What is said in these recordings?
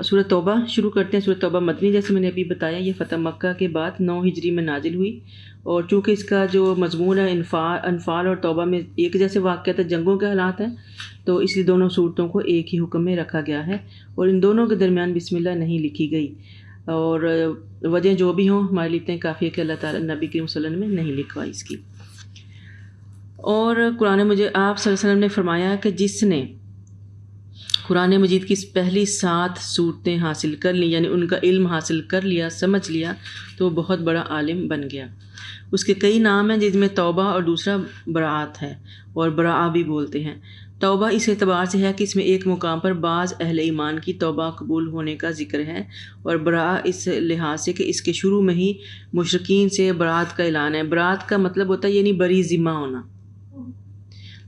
سورۃ توبہ شروع کرتے ہیں. سورۃ توبہ مدنی جیسے میں نے ابھی بتایا یہ فتح مکہ کے بعد 9 ہجری میں نازل ہوئی، اور چونکہ اس کا جو مضمون ہے انفال اور توبہ میں ایک جیسے واقعات جنگوں کے حالات ہیں، تو اس لیے دونوں صورتوں کو ایک ہی حکم میں رکھا گیا ہے، اور ان دونوں کے درمیان بسم اللہ نہیں لکھی گئی. اور وجہ جو بھی ہوں ہمارے لیے اتنے کافی ہے کہ اللہ تعالیٰ نبی کریم صلی اللہ علیہ وسلم نے نہیں لکھوائی اس کی. اور قرآن مجید آپ صلی اللہ علیہ وسلم نے فرمایا کہ جس نے قرآن مجید کی پہلی 7 صورتیں حاصل کر لیں، یعنی ان کا علم حاصل کر لیا، سمجھ لیا، تو وہ بہت بڑا عالم بن گیا. اس کے کئی نام ہیں جس میں توبہ اور دوسرا براعت ہے، اور براء بھی بولتے ہیں. توبہ اس اعتبار سے ہے کہ اس میں ایک مقام پر بعض اہل ایمان کی توبہ قبول ہونے کا ذکر ہے، اور براء اس لحاظ سے کہ اس کے شروع میں ہی مشرکین سے براعت کا اعلان ہے. براعت کا مطلب ہوتا ہے یعنی بری ذمہ ہونا،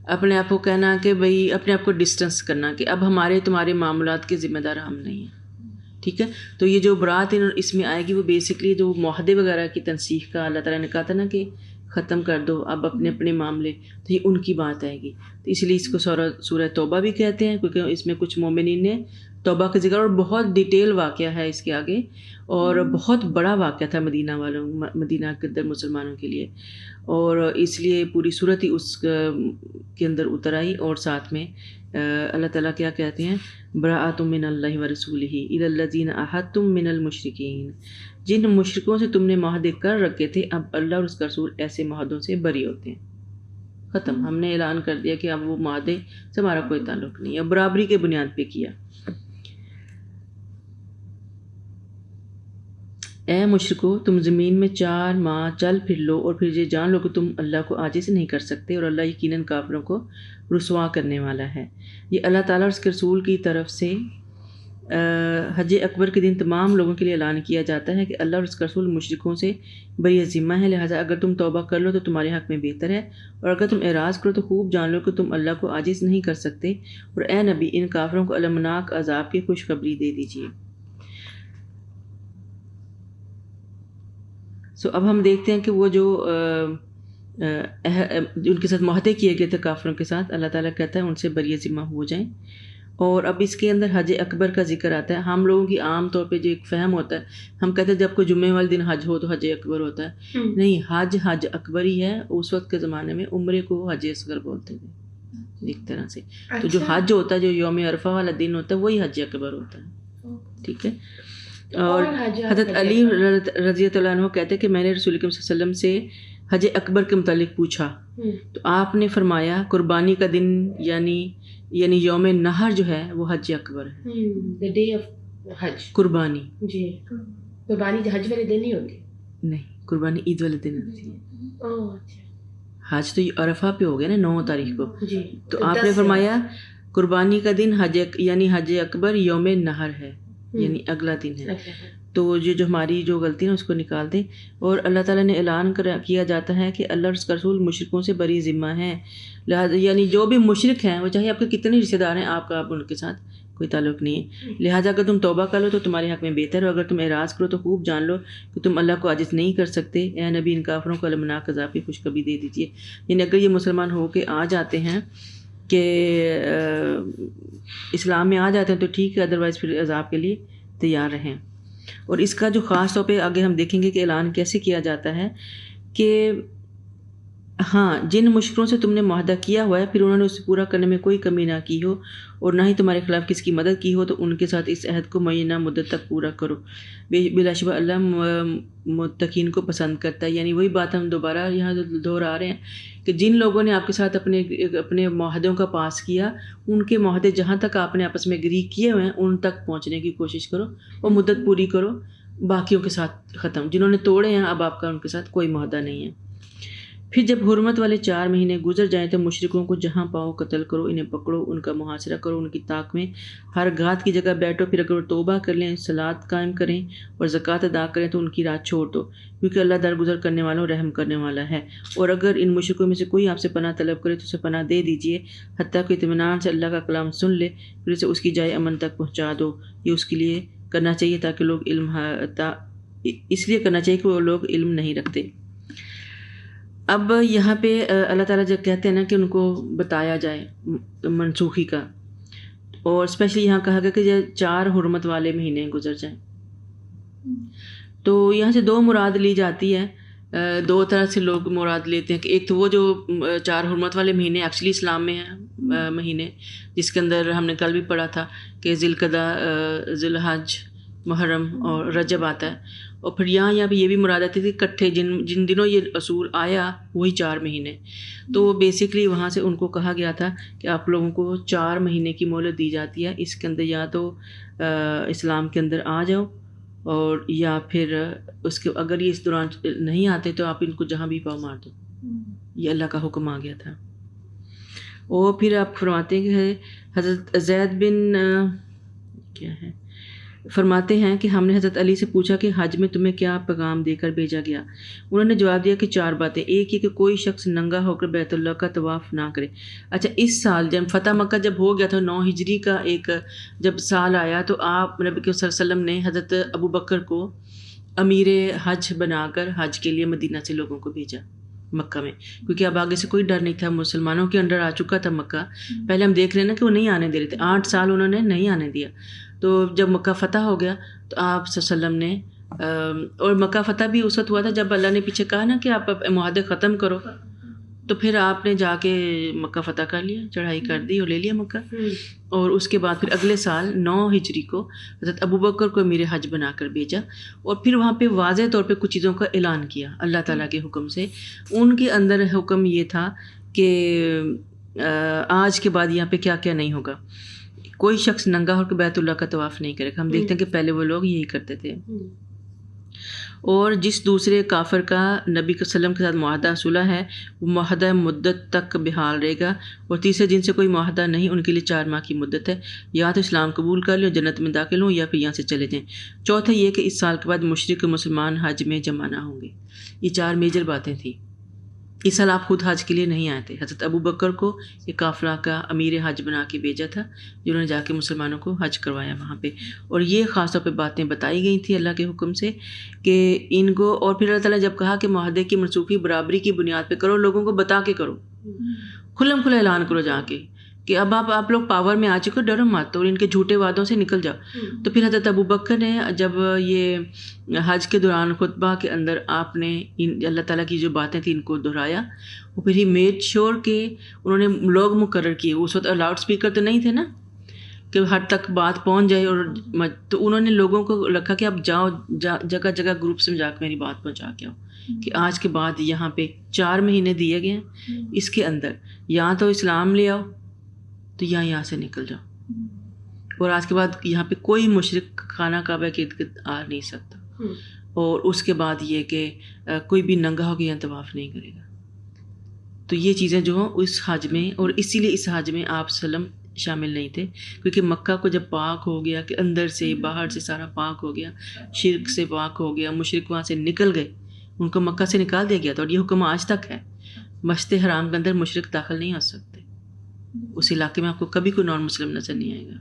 اپنے آپ کو کہنا کہ بھئی اپنے آپ کو ڈسٹنس کرنا کہ اب ہمارے تمہارے معاملات کے ذمہ دار ہم نہیں ہیں. ٹھیک ہے، تو یہ جو براعت اس میں آئے گی وہ بیسکلی جو معاہدے وغیرہ کی تنسیخ کا اللہ تعالیٰ نے کہا تھا نا کہ ختم کر دو اب اپنے اپنے معاملے، تو یہ ان کی بات آئے گی. تو اس لیے اس کو سورہ توبہ بھی کہتے ہیں، کیونکہ اس میں کچھ مومنین نے توبہ کا ذکر، اور بہت ڈیٹیل واقعہ ہے اس کے آگے، اور بہت بڑا واقعہ تھا مدینہ کے اندر مسلمانوں کے لیے، اور اس لیے پوری صورت ہی اس کے اندر اتر آئی. اور ساتھ میں اللہ تعالیٰ کیا کہتے ہیں، براءۃ من اللہ ورسولہ الی الذین عاہدتم من المشرکین، جن مشرکوں سے تم نے معاہدے کر رکھے تھے اب اللہ اور اس کا رسول ایسے معاہدوں سے بری ہوتے ہیں. ختم، ہم نے اعلان کر دیا کہ اب وہ معاہدے سے ہمارا کوئی تعلق نہیں ہے، برابری کے بنیاد پہ کیا. اے مشرکو تم زمین میں 4 ماہ چل پھر لو، اور پھر یہ جان لو کہ تم اللہ کو عاجز نہیں کر سکتے، اور اللہ یقیناً کافروں کو رسوا کرنے والا ہے. یہ اللہ تعالیٰ اور اس کے رسول کی طرف سے حج اکبر کے دن تمام لوگوں کے لیے اعلان کیا جاتا ہے کہ اللہ اور اس کا رسول مشرکوں سے بری ذمہ ہے، لہٰذا اگر تم توبہ کر لو تو تمہارے حق میں بہتر ہے، اور اگر تم اعراض کرو تو خوب جان لو کہ تم اللہ کو عاجز نہیں کر سکتے. اور اے نبی ان کافروں کو المناک عذاب کی خوشخبری دے دیجیے. اب ہم دیکھتے ہیں کہ وہ جو ان کے ساتھ معاہدے کیے گئے تھے کافروں کے ساتھ، اللہ تعالیٰ کہتا ہے ان سے بری ذمہ ہو جائیں. اور اب اس کے اندر حج اکبر کا ذکر آتا ہے. ہم لوگوں کی عام طور پہ جو ایک فہم ہوتا ہے، ہم کہتے ہیں جب کوئی جمعے والے دن حج ہو تو حج اکبر ہوتا ہے. نہیں، حج اکبر ہی ہے. اس وقت کے زمانے میں عمرے کو حج اصغر بولتے تھے ایک طرح سے. تو جو حج ہوتا ہے، جو یوم عرفہ والا دن ہوتا ہے، وہی حج اکبر ہوتا ہے. ٹھیک ہے. اور حضرت علی رضی اللہ عنہ کہتے ہیں کہ میں نے رسول کریم صلی اللہ علیہ وسلم سے حج اکبر کے متعلق پوچھا تو آپ نے فرمایا قربانی کا دن یعنی یوم نحر جو ہے وہ حج اکبر ہے. the day of حج، قربانی. جی، قربانی حج والے دن نہیں ہوتی؟ نہیں، قربانی عید والے دن ہوتی ہے. اچھا، حج تو عرفہ پہ ہو گیا نا 9 تاریخ کو. جی، تو آپ نے فرمایا قربانی کا دن حج اکبر یوم نحر ہے، یعنی اگلا دن ہے. تو یہ جو ہماری جو غلطی ہے اس کو نکال دیں. اور اللہ تعالیٰ نے اعلان کیا جاتا ہے کہ اللہ اور اس کا رسول مشرکوں سے بری ذمہ ہیں، لہٰذا یعنی جو بھی مشرک ہیں وہ چاہے آپ کے کتنے رشتہ دار ہیں، آپ ان کے ساتھ کوئی تعلق نہیں ہے. لہٰذا اگر تم توبہ کر لو تو تمہارے حق میں بہتر ہے، اور اگر تم اعراض کرو تو خوب جان لو کہ تم اللہ کو عاجز نہیں کر سکتے. اے نبی ان کافروں کو المناک عذاب کی خوشخبری دے دیجیے. یعنی اگر یہ مسلمان ہو کے آ جاتے ہیں کہ اسلام میں آ جاتے ہیں تو ٹھیک ہے، ادروائز پھر عذاب کے لیے تیار رہیں. اور اس کا جو خاص طور پہ آگے ہم دیکھیں گے کہ اعلان کیسے کیا جاتا ہے کہ ہاں جن مشرکوں سے تم نے معاہدہ کیا ہوا ہے پھر انہوں نے اسے پورا کرنے میں کوئی کمی نہ کی ہو اور نہ ہی تمہارے خلاف کس کی مدد کی ہو تو ان کے ساتھ اس عہد کو معینہ مدت تک پورا کرو. بلا شبہ اللہ متقین کو پسند کرتا ہے. یعنی وہی بات ہم دوبارہ یہاں دہرا رہے ہیں کہ جن لوگوں نے آپ کے ساتھ اپنے معاہدوں کا پاس کیا، ان کے معاہدے جہاں تک آپ نے آپس میں اگری کیے ہوئے ہیں ان تک پہنچنے کی کوشش کرو اور مدت پوری کرو. باقیوں کے ساتھ ختم، جنہوں نے توڑے ہیں اب آپ کا ان کے ساتھ کوئی معاہدہ نہیں ہے. پھر جب حرمت والے 4 مہینے گزر جائیں تو مشرکوں کو جہاں پاؤ قتل کرو، انہیں پکڑو، ان کا محاصرہ کرو، ان کی طاق میں ہر گھات کی جگہ بیٹھو. پھر اگر وہ توبہ کر لیں، صلاۃ قائم کریں اور زکوٰۃ ادا کریں تو ان کی راہ چھوڑ دو، کیونکہ اللہ درگزر کرنے والوں رحم کرنے والا ہے. اور اگر ان مشرکوں میں سے کوئی آپ سے پناہ طلب کرے تو اسے پناہ دے دیجیے حتیٰ کہ اطمینان سے اللہ کا کلام سن لے، پھر اسے اس کی جائے امن تک پہنچا دو. یہ اس کے لیے کرنا چاہیے تاکہ لوگ اس لیے کرنا چاہیے کہ وہ لوگ علم نہیں رکھتے. اب یہاں پہ اللہ تعالیٰ جب کہتے ہیں نا کہ ان کو بتایا جائے منسوخی کا، اور اسپیشلی یہاں کہا گیا کہ جب 4 حرمت والے مہینے گزر جائیں. تو یہاں سے 2 مراد لی جاتی ہے. 2 طرح سے لوگ مراد لیتے ہیں کہ ایک تو وہ جو 4 حرمت والے مہینے ایکچولی اسلام میں ہیں مہینے، جس کے اندر ہم نے کل بھی پڑھا تھا کہ ذی القعدہ، ذی الحج، محرم اور رجب آتا ہے. اور پھر یہاں پہ یہ بھی مراد آتی تھی کٹھے جن دنوں یہ رسول آیا وہی 4 مہینے. تو بیسکلی وہاں سے ان کو کہا گیا تھا کہ آپ لوگوں کو 4 مہینے کی مہلت دی جاتی ہے، اس کے اندر یا تو اسلام کے اندر آ جاؤ، اور یا پھر اس کے اگر یہ اس دوران نہیں آتے تو آپ ان کو جہاں بھی پاؤ مار دو. یہ اللہ کا حکم آ گیا تھا. اور پھر آپ فرماتے ہیں کہ حضرت زید بن فرماتے ہیں کہ ہم نے حضرت علی سے پوچھا کہ حج میں تمہیں کیا پیغام دے کر بھیجا گیا. انہوں نے جواب دیا کہ 4 باتیں. ایک یہ کہ کوئی شخص ننگا ہو کر بیت اللہ کا طواف نہ کرے. اچھا، اس سال جب فتح مکہ جب ہو گیا تھا 9 ہجری کا ایک جب سال آیا، تو آپ نبی صلی اللہ علیہ وسلم نے حضرت ابو بکر کو امیر حج بنا کر حج کے لیے مدینہ سے لوگوں کو بھیجا مکہ میں، کیونکہ اب آگے سے کوئی ڈر نہیں تھا، مسلمانوں کے انڈر آ چکا تھا مکہ. پہلے ہم دیکھ رہے ہیں نا کہ وہ نہیں آنے دے رہے تھے، 8 سال انہوں نے نہیں آنے دیا. تو جب مکہ فتح ہو گیا تو آپ صلی اللہ علیہ وسلم نے اور مکہ فتح بھی اس وقت ہوا تھا جب اللہ نے پیچھے کہا نا کہ آپ معاہدے ختم کرو، تو پھر آپ نے جا کے مکہ فتح کر لیا، چڑھائی کر دی اور لے لیا مکہ. اور اس کے بعد پھر اگلے سال 9 ہجری کو حضرت ابو بکر کو امیر حج بنا کر بھیجا، اور پھر وہاں پہ واضح طور پہ کچھ چیزوں کا اعلان کیا اللہ تعالیٰ کے حکم سے. ان کے اندر حکم یہ تھا کہ آج کے بعد یہاں پہ کیا کیا نہیں ہوگا. کوئی شخص ننگا ہو کے بیت اللہ کا طواف نہیں کرے گا. ہم دیکھتے ہیں کہ پہلے وہ لوگ یہی کرتے تھے. اور جس دوسرے کافر کا نبی صلی اللہ علیہ وسلم کے ساتھ معاہدہ صلح ہے وہ معاہدہ مدت تک بحال رہے گا. اور تیسرے جن سے کوئی معاہدہ نہیں ان کے لیے 4 ماہ کی مدت ہے، یا تو اسلام قبول کر لیں اور جنت میں داخل ہوں، یا پھر یہاں سے چلے جائیں. چوتھا یہ کہ اس سال کے بعد مشرک مسلمان حج میں جمع نہ ہوں گے. یہ 4 میجر باتیں تھیں. اس سال آپ خود حج کے لیے نہیں آئے تھے. حضرت ابو بکر کو یہ قافلہ کا امیر حج بنا کے بھیجا تھا، جنہوں نے جا کے مسلمانوں کو حج کروایا وہاں پہ. اور یہ خاص طور پہ باتیں بتائی گئی تھیں اللہ کے حکم سے کہ ان کو. اور پھر اللہ تعالیٰ جب کہا کہ معاہدے کی منسوخی برابری کی بنیاد پہ کرو، لوگوں کو بتا کے کرو، کھلم کھلا اعلان کرو جا کے کہ اب آپ لوگ پاور میں آ چکے، ڈرو مت اور ان کے جھوٹے وعدوں سے نکل جاؤ. تو پھر حضرت ابو بکر نے جب یہ حج کے دوران خطبہ کے اندر آپ نے اللہ تعالیٰ کی جو باتیں تھیں ان کو دہرایا. اور پھر ہی میڈ شور کہ انہوں نے لوگ مقرر کیے. اس وقت لاؤڈ اسپیکر تو نہیں تھے نا کہ ہر تک بات پہنچ جائے، اور تو انہوں نے لوگوں کو رکھا کہ اب جاؤ جگہ جگہ گروپس میں جا کے میری بات پہنچا کے آؤ کہ آج کے بعد یہاں پہ 4 مہینے دیے گئے ہیں، اس کے اندر یا تو اسلام لے آؤ تو یہاں سے نکل جاؤ. اور آج کے بعد یہاں پہ کوئی مشرک خانہ کعبہ کے ارد گرد آ نہیں سکتا. اور اس کے بعد یہ کہ کوئی بھی ننگا ہو کے یہاں طواف نہیں کرے گا. تو یہ چیزیں جو ہوں اس حج میں، اور اسی لیے اس حج میں آپ وسلم شامل نہیں تھے، کیونکہ مکہ کو جب پاک ہو گیا کہ اندر سے باہر سے سارا پاک ہو گیا، شرک سے پاک ہو گیا، مشرک وہاں سے نکل گئے، ان کو مکہ سے نکال دیا گیا تھا. اور یہ حکم آج تک ہے، مسجد حرام کے اندر مشرک داخل نہیں ہو سکتے. اس علاقے میں آپ کو کبھی کوئی نان مسلم نظر نہیں آئے گا.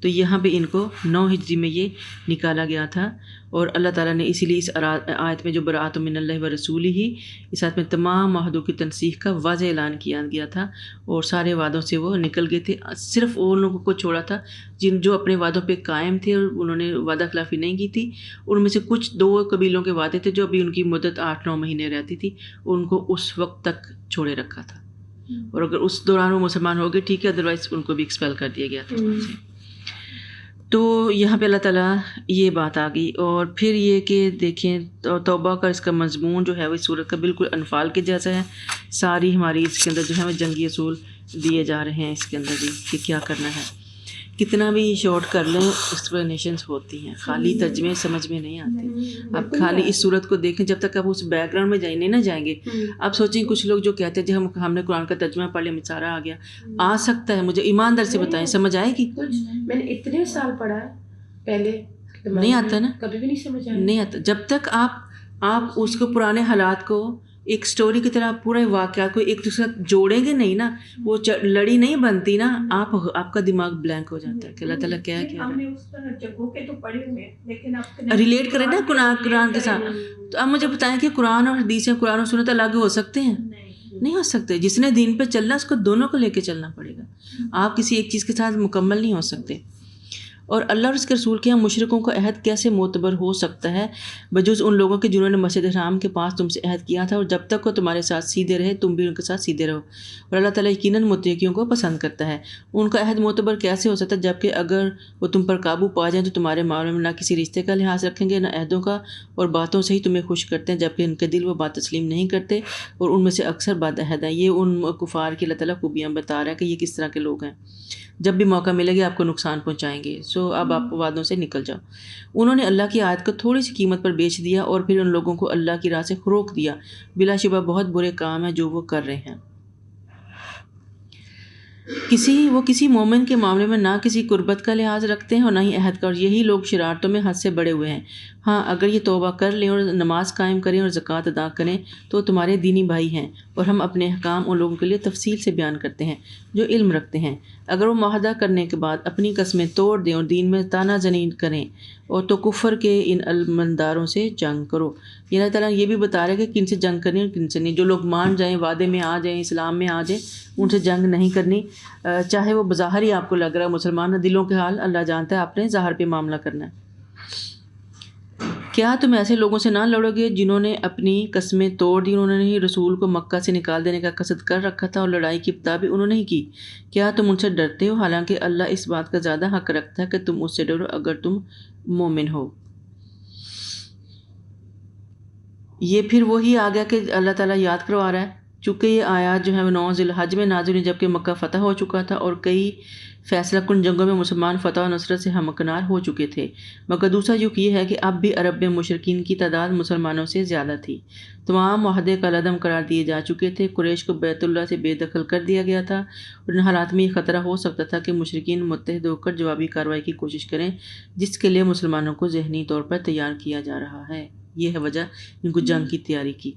تو یہاں پہ ان کو 9 ہجری میں یہ نکالا گیا تھا. اور اللہ تعالیٰ نے اسی لیے اس آیت میں جو برات من اللہ و رسول ہی، اس آیت میں تمام معاہدوں کی تنسیخ کا واضح اعلان کیا گیا تھا، اور سارے وعدوں سے وہ نکل گئے تھے. صرف ان لوگوں کو چھوڑا تھا جو اپنے وعدوں پہ قائم تھے اور انہوں نے وعدہ خلافی نہیں کی تھی. ان میں سے کچھ 2 قبیلوں کے وعدے تھے جو ابھی ان کی مدت 8-9 مہینے رہتی تھی، ان کو اس وقت تک چھوڑے رکھا تھا. اور اگر اس دوران وہ مسلمان ہو گئے ٹھیک ہے، ادروائز ان کو بھی ایکسپیل کر دیا گیا تھا. تو یہاں پہ اللہ تعالیٰ یہ بات آ گئی. اور پھر یہ کہ دیکھیں توبہ کا اس کا مضمون جو ہے وہ اس صورت کا بالکل انفال کے جیسا ہے. ساری ہماری اس کے اندر جو ہے وہ جنگی اصول دیے جا رہے ہیں اس کے اندر بھی کہ کیا کرنا ہے. کتنا بھی شارٹ کر لیں ایکسپلینیشنز ہوتی ہیں، خالی ترجمے سمجھ میں نہیں آتے. آپ خالی اس صورت کو دیکھیں، جب تک آپ اس بیک گراؤنڈ میں نہیں نہ جائیں گے. آپ سوچیں کچھ لوگ جو کہتے ہیں جب ہم نے قرآن کا ترجمہ پڑھ لیا ہمیں سارا آ گیا. آ سکتا ہے، مجھے ایماندار سے بتائیں سمجھ آئے گی؟ میں نے اتنے سال پڑھا پہلے، نہیں آتا نا، کبھی بھی نہیں سمجھ آیا. نہیں آتا جب تک آپ اس کو پرانے حالات کو ایک سٹوری کی طرح پورے واقعات کو ایک دوسرے سے جوڑیں گے نہیں نا، وہ لڑی نہیں بنتی نا. آپ کا دماغ بلینک ہو جاتا ہے کہ اللہ تعالیٰ کیا کیا ریلیٹ کریں نا قرآن کے ساتھ. تو اب مجھے بتائیں کہ قرآن اور حدیث، قرآن اور سنت الگ ہو سکتے ہیں؟ نہیں ہو سکتے. جس نے دین پہ چلنا اس کو دونوں کو لے کے چلنا پڑے گا. آپ کسی ایک چیز کے ساتھ مکمل نہیں ہو سکتے. اور اللہ اور اس کے رسول کے یہاں مشرکوں کا عہد کیسے معتبر ہو سکتا ہے بجز ان لوگوں کے جنہوں نے مسجد حرام کے پاس تم سے عہد کیا تھا, اور جب تک وہ تمہارے ساتھ سیدھے رہے تم بھی ان کے ساتھ سیدھے رہو, اور اللہ تعالیٰ یقیناً متقیوں کو پسند کرتا ہے. ان کا عہد معتبر کیسے ہو سکتا ہے جبکہ اگر وہ تم پر قابو پا جائیں تو تمہارے معاملے میں نہ کسی رشتے کا لحاظ رکھیں گے نہ عہدوں کا, اور باتوں سے ہی تمہیں خوش کرتے ہیں جبکہ ان کے دل وہ بات تسلیم نہیں کرتے, اور ان میں سے اکثر بد عہد ہیں. یہ ان کفار کی اللہ تعالیٰ خوبیاں بتا رہا ہے کہ یہ کس طرح کے لوگ ہیں. جب بھی موقع ملے گا آپ کو نقصان پہنچائیں گے. سو اب آپ وعدوں سے نکل جاؤ. انہوں نے اللہ کی آیت کو تھوڑی سی قیمت پر بیچ دیا اور پھر ان لوگوں کو اللہ کی راہ سے روک دیا. بلا شبہ بہت برے کام ہیں جو وہ کر رہے ہیں. کسی مومن کے معاملے میں نہ کسی قربت کا لحاظ رکھتے ہیں اور نہ ہی عہد کا, اور یہی لوگ شرارتوں میں حد سے بڑے ہوئے ہیں. ہاں اگر یہ توبہ کر لیں اور نماز قائم کریں اور زکوٰۃ ادا کریں تو تمہارے دینی بھائی ہیں, اور ہم اپنے احکام ان لوگوں کے لیے تفصیل سے بیان کرتے ہیں جو علم رکھتے ہیں. اگر وہ معاہدہ کرنے کے بعد اپنی قسمیں توڑ دیں اور دین میں طعنہ زنی کریں اور تو کفر کے ان المنداروں سے جنگ کرو. یہ اللہ تعالیٰ یہ بھی بتا رہا ہے کہ کن سے جنگ کرنی اور کن سے نہیں. جو لوگ مان جائیں, وعدے میں آ جائیں, اسلام میں آ جائیں, ان سے جنگ نہیں کرنی, چاہے وہ بظاہر ہی آپ کو لگ رہا ہے مسلمان. دلوں کے حال اللہ جانتا ہے, آپ نے ظاہر پہ معاملہ کرنا ہے. کیا تم ایسے لوگوں سے نہ لڑو گے جنہوں نے اپنی قسمیں توڑ دی؟ انہوں نے ہی رسول کو مکہ سے نکال دینے کا قصد کر رکھا تھا اور لڑائی کی ابتدا بھی انہوں نے ہی کی. کیا تم ان سے ڈرتے ہو حالانکہ اللہ اس بات کا زیادہ حق رکھتا ہے کہ تم اس سے ڈرو اگر تم مومن ہو. یہ پھر وہی آ گیا کہ اللہ تعالیٰ یاد کروا رہا ہے, چونکہ یہ آیات جو ہے وہ 9 ذی الحج میں نازل ہوئی جبکہ مکہ فتح ہو چکا تھا اور کئی فیصلہ کن جنگوں میں مسلمان فتح و نصرت سے ہمکنار ہو چکے تھے. مگر دوسرا رخ یہ ہے کہ اب بھی عرب میں مشرکین کی تعداد مسلمانوں سے زیادہ تھی. تمام معاہدے کالعدم قرار دیے جا چکے تھے. قریش کو بیت اللہ سے بے دخل کر دیا گیا تھا, اور ان حالات میں یہ خطرہ ہو سکتا تھا کہ مشرکین متحد ہو کر جوابی کارروائی کی کوشش کریں جس کے لیے مسلمانوں کو ذہنی طور پر تیار کیا جا رہا ہے. یہ ہے وجہ ان کو جنگ کی تیاری کی.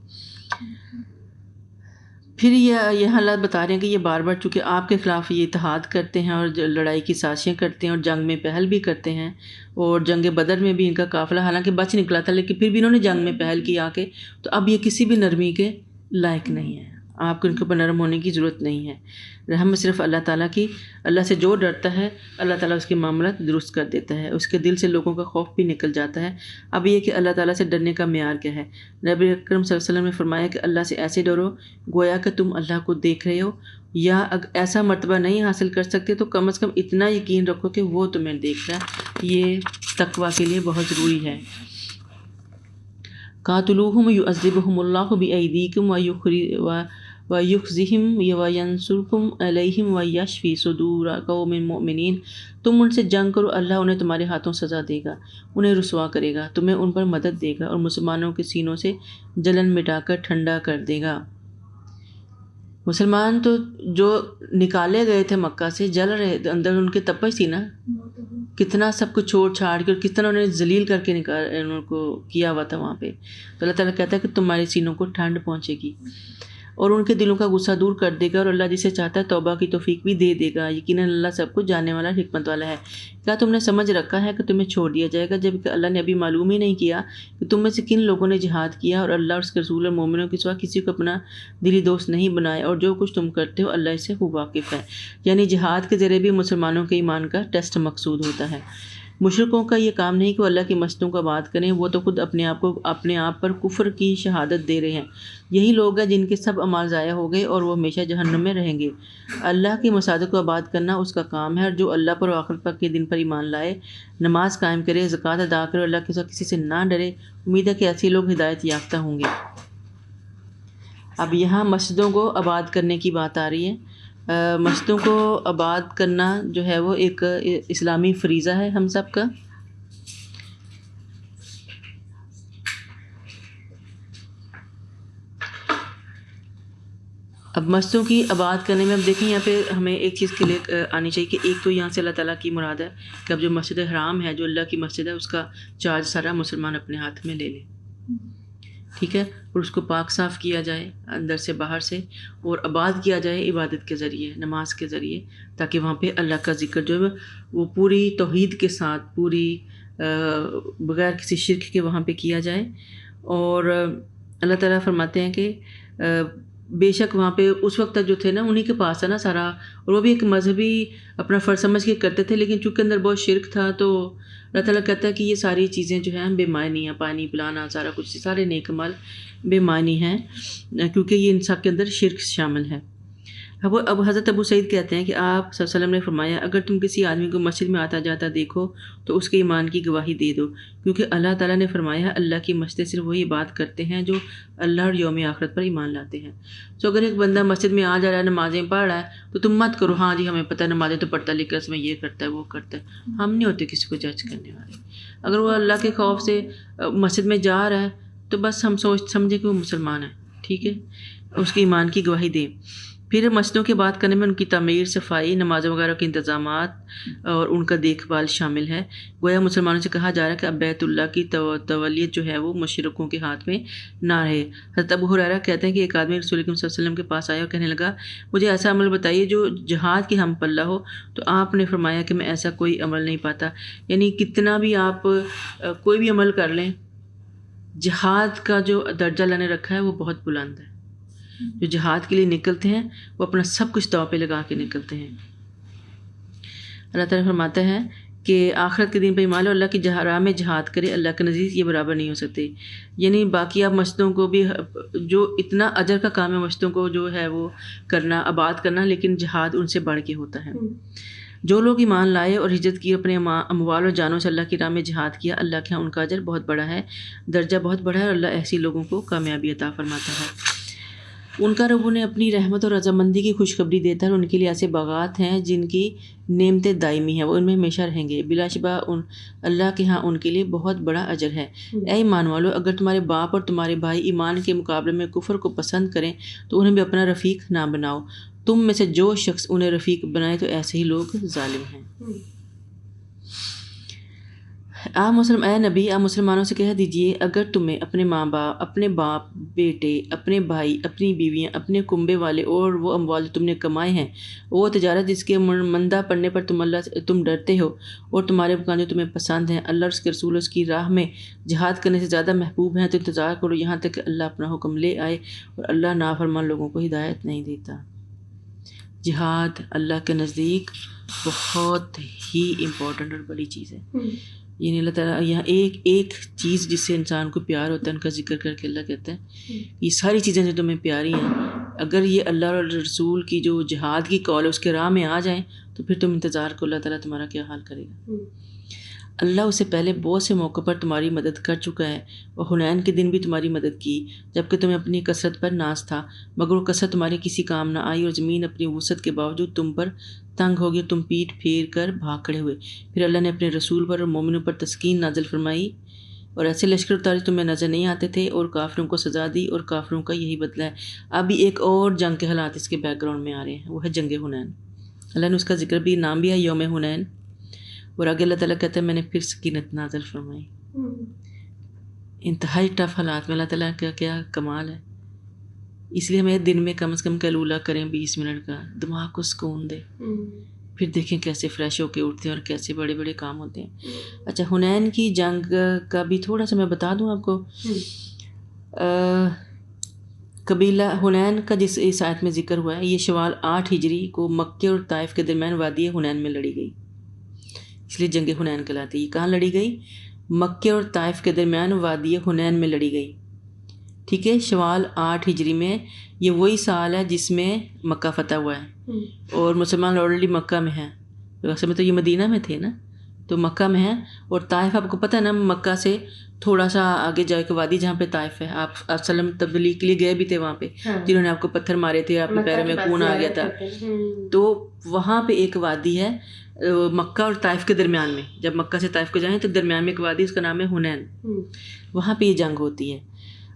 پھر یہ حالات بتا رہے ہیں کہ یہ بار بار چونکہ آپ کے خلاف یہ اتحاد کرتے ہیں اور لڑائی کی سازشیں کرتے ہیں اور جنگ میں پہل بھی کرتے ہیں, اور جنگ بدر میں بھی ان کا قافلہ حالانکہ بچ نکلا تھا لیکن پھر بھی انہوں نے جنگ میں پہل کی آ کے, تو اب یہ کسی بھی نرمی کے لائق نہیں ہے. آپ کو ان کے اوپر نرم ہونے کی ضرورت نہیں ہے. رحم صرف اللہ تعالیٰ کی. اللہ سے جو ڈرتا ہے اللہ تعالیٰ اس کے معاملات درست کر دیتا ہے, اس کے دل سے لوگوں کا خوف بھی نکل جاتا ہے. اب یہ کہ اللہ تعالیٰ سے ڈرنے کا معیار کیا ہے. نبی اکرم صلی اللہ علیہ وسلم نے فرمایا کہ اللہ سے ایسے ڈرو گویا کہ تم اللہ کو دیکھ رہے ہو, یا اگر ایسا مرتبہ نہیں حاصل کر سکتے تو کم از کم اتنا یقین رکھو کہ وہ تمہیں دیکھ رہا ہے. یہ تقویٰ کے لیے بہت ضروری ہے. قاتلوہم یعذبہم اللہ بایدیکم وَيُخْزِهِمْ وَيَنْصُرْكُمْ عَلَيْهِمْ وَيَشْفِي صُدُورَ قَوْمٍ مُؤْمِنِينَ. تم ان سے جنگ کرو, اللہ انہیں تمہارے ہاتھوں سزا دے گا, انہیں رسوا کرے گا, تمہیں ان پر مدد دے گا اور مسلمانوں کے سینوں سے جلن مٹا کر ٹھنڈا کر دے گا. مسلمان تو جو نکالے گئے تھے مکہ سے جل رہے تھے, اندر ان کے تپش تھی نا, کتنا سب کچھ چھوڑ چھاڑ کے اور کتنا انہوں نے ذلیل کر کے ان کو کیا ہوا تھا وہاں پہ. تو اللہ تعالیٰ کہتا ہے کہ تمہارے سینوں کو ٹھنڈ پہنچے گی اور ان کے دلوں کا غصہ دور کر دے گا, اور اللہ جسے چاہتا ہے توبہ کی توفیق بھی دے دے گا. یقیناً اللہ سب کچھ جاننے والا حکمت والا ہے. کیا تم نے سمجھ رکھا ہے کہ تمہیں چھوڑ دیا جائے گا جبکہ اللہ نے ابھی معلوم ہی نہیں کیا کہ تم میں سے کن لوگوں نے جہاد کیا اور اللہ اور اس کے رسول اور مومنوں کے سوا کسی کو اپنا دلی دوست نہیں بنایا, اور جو کچھ تم کرتے ہو اللہ اس سے خوب واقف ہے. یعنی جہاد کے ذریعے بھی مسلمانوں کے ایمان کا ٹیسٹ مقصود ہوتا ہے. مشرکوں کا یہ کام نہیں کہ وہ اللہ کی مسجدوں کو آباد کریں, وہ تو خود اپنے آپ پر کفر کی شہادت دے رہے ہیں. یہی لوگ ہیں جن کے سب اعمال ضائع ہو گئے اور وہ ہمیشہ جہنم میں رہیں گے. اللہ کی مساجد کو آباد کرنا اس کا کام ہے, اور جو اللہ پر و آخرت کے دن پر ایمان لائے, نماز قائم کرے, زکوٰۃ ادا کرے, اللہ کے ساتھ کسی سے نہ ڈرے, امید ہے کہ ایسے لوگ ہدایت یافتہ ہوں گے. اب یہاں مسجدوں کو آباد کرنے کی بات آ رہی ہے. مسجدوں کو آباد کرنا جو ہے وہ ایک اسلامی فریضہ ہے ہم سب کا. اب مسجدوں کی آباد کرنے میں اب دیکھیں یہاں پہ ہمیں ایک چیز کے لیے آنی چاہیے کہ ایک تو یہاں سے اللہ تعالیٰ کی مراد ہے کہ اب جو مسجد حرام ہے, جو اللہ کی مسجد ہے, اس کا چارج سارا مسلمان اپنے ہاتھ میں لے لے, ٹھیک ہے, اور اس کو پاک صاف کیا جائے اندر سے باہر سے, اور آباد کیا جائے عبادت کے ذریعے, نماز کے ذریعے, تاکہ وہاں پہ اللہ کا ذکر جو ہے وہ پوری توحید کے ساتھ, پوری بغیر کسی شرک کے وہاں پہ کیا جائے. اور اللہ تعالیٰ فرماتے ہیں کہ بے شک وہاں پہ اس وقت تک جو تھے نا انہی کے پاس تھا نا سارا، اور وہ بھی ایک مذہبی اپنا فرض سمجھ کے کرتے تھے، لیکن چونکہ اندر بہت شرک تھا تو اللہ تعالیٰ کہتا ہے کہ یہ ساری چیزیں جو ہیں بے معنی ہیں، پانی پلانا سارا کچھ سارے نیک عمل بے معنی ہیں، کیونکہ یہ ان سب کے اندر شرک شامل ہے۔ اب حضرت ابو سعید کہتے ہیں کہ آپ صلی اللہ علیہ وسلم نے فرمایا اگر تم کسی آدمی کو مسجد میں آتا جاتا دیکھو تو اس کے ایمان کی گواہی دے دو، کیونکہ اللہ تعالیٰ نے فرمایا اللہ کی مسجد صرف وہی بات کرتے ہیں جو اللہ اور یوم آخرت پر ایمان لاتے ہیں۔ تو اگر ایک بندہ مسجد میں آ جا رہا ہے، نمازیں پڑھ رہا ہے، تو تم مت کرو ہاں جی ہمیں پتہ ہے نمازیں تو پڑھتا لیکن اس میں یہ کرتا ہے وہ کرتا ہے، ہم نہیں ہوتے کسی کو جج کرنے والے۔ اگر وہ اللہ کے خوف سے مسجد میں جا رہا ہے تو بس ہم سمجھیں کہ وہ مسلمان ہے، ٹھیک ہے، اس کے ایمان کی گواہی دیں۔ پھر مسجدوں کی بات کرنے میں ان کی تعمیر، صفائی، نمازوں وغیرہ کے انتظامات اور ان کا دیکھ بھال شامل ہے۔ گویا مسلمانوں سے کہا جا رہا ہے کہ اب بیت اللہ کی تولیت جو ہے وہ مشرکوں کے ہاتھ میں نہ رہے۔ حضرت ابو ہریرہ کہتے ہیں کہ ایک آدمی رسول اکرم صلی اللہ علیہ وسلم کے پاس آیا اور کہنے لگا مجھے ایسا عمل بتائیے جو جہاد کی ہم پلہ ہو، تو آپ نے فرمایا کہ میں ایسا کوئی عمل نہیں پاتا۔ یعنی کتنا بھی آپ کوئی بھی عمل کر لیں، جہاد کا جو درجہ اللہ نے رکھا ہے وہ بہت بلند ہے۔ جو جہاد کے لیے نکلتے ہیں وہ اپنا سب کچھ داؤ پہ لگا کے نکلتے ہیں۔ اللہ تعالیٰ فرماتا ہے کہ آخرت کے دن پہ ایمان لو، اللہ کی راہ میں جہاد کرے، اللہ کے نزدیک یہ برابر نہیں ہو سکتے۔ یعنی باقی آپ مسجدوں کو بھی جو اتنا اجر کا کام ہے مسجدوں کو جو ہے وہ کرنا، آباد کرنا، لیکن جہاد ان سے بڑھ کے ہوتا ہے۔ جو لوگ ایمان لائے اور ہجرت کی، اپنے اموال اور جانوں سے اللہ کی راہ میں جہاد کیا، اللہ کے ہاں ان کا اجر بہت بڑا ہے، درجہ بہت بڑا ہے، اور اللہ ایسی لوگوں کو کامیابی عطا فرماتا ہے۔ ان کا رب انہیں اپنی رحمت اور رضامندی کی خوشخبری دیتا ہے، اور ان کے لیے ایسے باغات ہیں جن کی نعمتیں دائمی ہیں، وہ ان میں ہمیشہ رہیں گے، بلا شبہ اللہ کے ہاں ان کے لیے بہت بڑا اجر ہے۔ اے ایمان والو، اگر تمہارے باپ اور تمہارے بھائی ایمان کے مقابلے میں کفر کو پسند کریں تو انہیں بھی اپنا رفیق نہ بناؤ، تم میں سے جو شخص انہیں رفیق بنائے تو ایسے ہی لوگ ظالم ہیں۔ اے نبی، آپ مسلمانوں سے کہہ دیجئے اگر تمہیں اپنے ماں باپ، اپنے باپ، بیٹے، اپنے بھائی، اپنی بیویاں، اپنے کنبے والے اور وہ اموال جو تم نے کمائے ہیں، وہ تجارت جس کے مندہ پڑنے پر تم ڈرتے ہو، اور تمہارے مکان جو تمہیں پسند ہیں، اللہ اور اس کے رسول اس کی راہ میں جہاد کرنے سے زیادہ محبوب ہیں، تو انتظار کرو یہاں تک کہ اللہ اپنا حکم لے آئے، اور اللہ نافرمان لوگوں کو ہدایت نہیں دیتا۔ جہاد اللہ کے نزدیک بہت ہی امپورٹنٹ اور بڑی چیز ہے۔ یعنی اللہ تعالیٰ یہاں ایک چیز جس سے انسان کو پیار ہوتا ہے ان کا ذکر کر کے اللہ کہتا ہے یہ ساری چیزیں جو تمہیں پیاری ہیں، اگر یہ اللہ اور رسول کی جو جہاد کی کال ہے اس کے راہ میں آ جائیں تو پھر تم انتظار کرو اللہ تعالیٰ تمہارا کیا حال کرے گا۔ اللہ اس سے پہلے بہت سے موقع پر تمہاری مدد کر چکا ہے، اور حنین کے دن بھی تمہاری مدد کی جبکہ تمہیں اپنی کثرت پر ناز تھا، مگر وہ کثرت تمہاری کسی کام نہ آئی، اور زمین اپنی وسعت کے باوجود تم پر تنگ ہو گئی، تم پیٹ پھیر کر بھاگ کھڑے ہوئے۔ پھر اللہ نے اپنے رسول پر اور مومنوں پر تسکین نازل فرمائی، اور ایسے لشکر اتارے تمہیں نظر نہیں آتے تھے، اور کافروں کو سزا دی، اور کافروں کا یہی بدلہ ہے۔ ابھی ایک اور جنگ کے حالات اس کے بیک گراؤنڈ میں آ رہے ہیں، وہ ہے جنگ حنین۔ اللہ نے اس کا ذکر بھی، نام بھی ہے یوم حنین، اور آگے اللہ تعالیٰ کہتا ہے میں نے پھر سکینت نازل فرمائی۔ انتہائی ٹف حالات میں اللہ تعالیٰ کا کیا کمال ہے۔ اس لیے ہمیں دن میں کم از کم کلولہ کریں 20 منٹ کا، دماغ کو سکون دے، پھر دیکھیں کیسے فریش ہو کے اٹھتے ہیں اور کیسے بڑے بڑے کام ہوتے ہیں۔ اچھا، حنین کی جنگ کا بھی تھوڑا سا میں بتا دوں آپ کو۔ قبیلہ حنین کا جس اس آیت میں ذکر ہوا ہے، یہ شوال 8 ہجری کو مکے اور طائف کے درمیان وادی حنین میں لڑی گئی، اس لیے جنگ حنین کہلاتی ہے۔ یہ کہاں لڑی گئی؟ مکے اور طائف کے درمیان وادی حنین میں لڑی گئی، ٹھیک ہے، شوال 8 ہجری میں۔ یہ وہی سال ہے جس میں مکہ فتح ہوا ہے، اور مسلمان آلریڈی مکہ میں ہیں، ویسے میں تو یہ مدینہ میں تھے نا، تو مکہ میں ہیں، اور طائف آپ کو پتہ ہے نا مکہ سے تھوڑا سا آگے جا کے وادی جہاں پہ طائف ہے، آپ سلم تبلیغ کے لیے گئے بھی تھے وہاں پہ، جنہوں نے آپ کو پتھر مارے تھے، آپ کے پیروں میں خون آ گیا تھا، تو وہاں پہ ایک وادی ہے مکہ اور طائف کے درمیان میں، جب مکہ سے طائف کو جائیں تو درمیان میں ایک وادی، اس کا نام ہے حنین، وہاں پہ یہ جنگ ہوتی ہے۔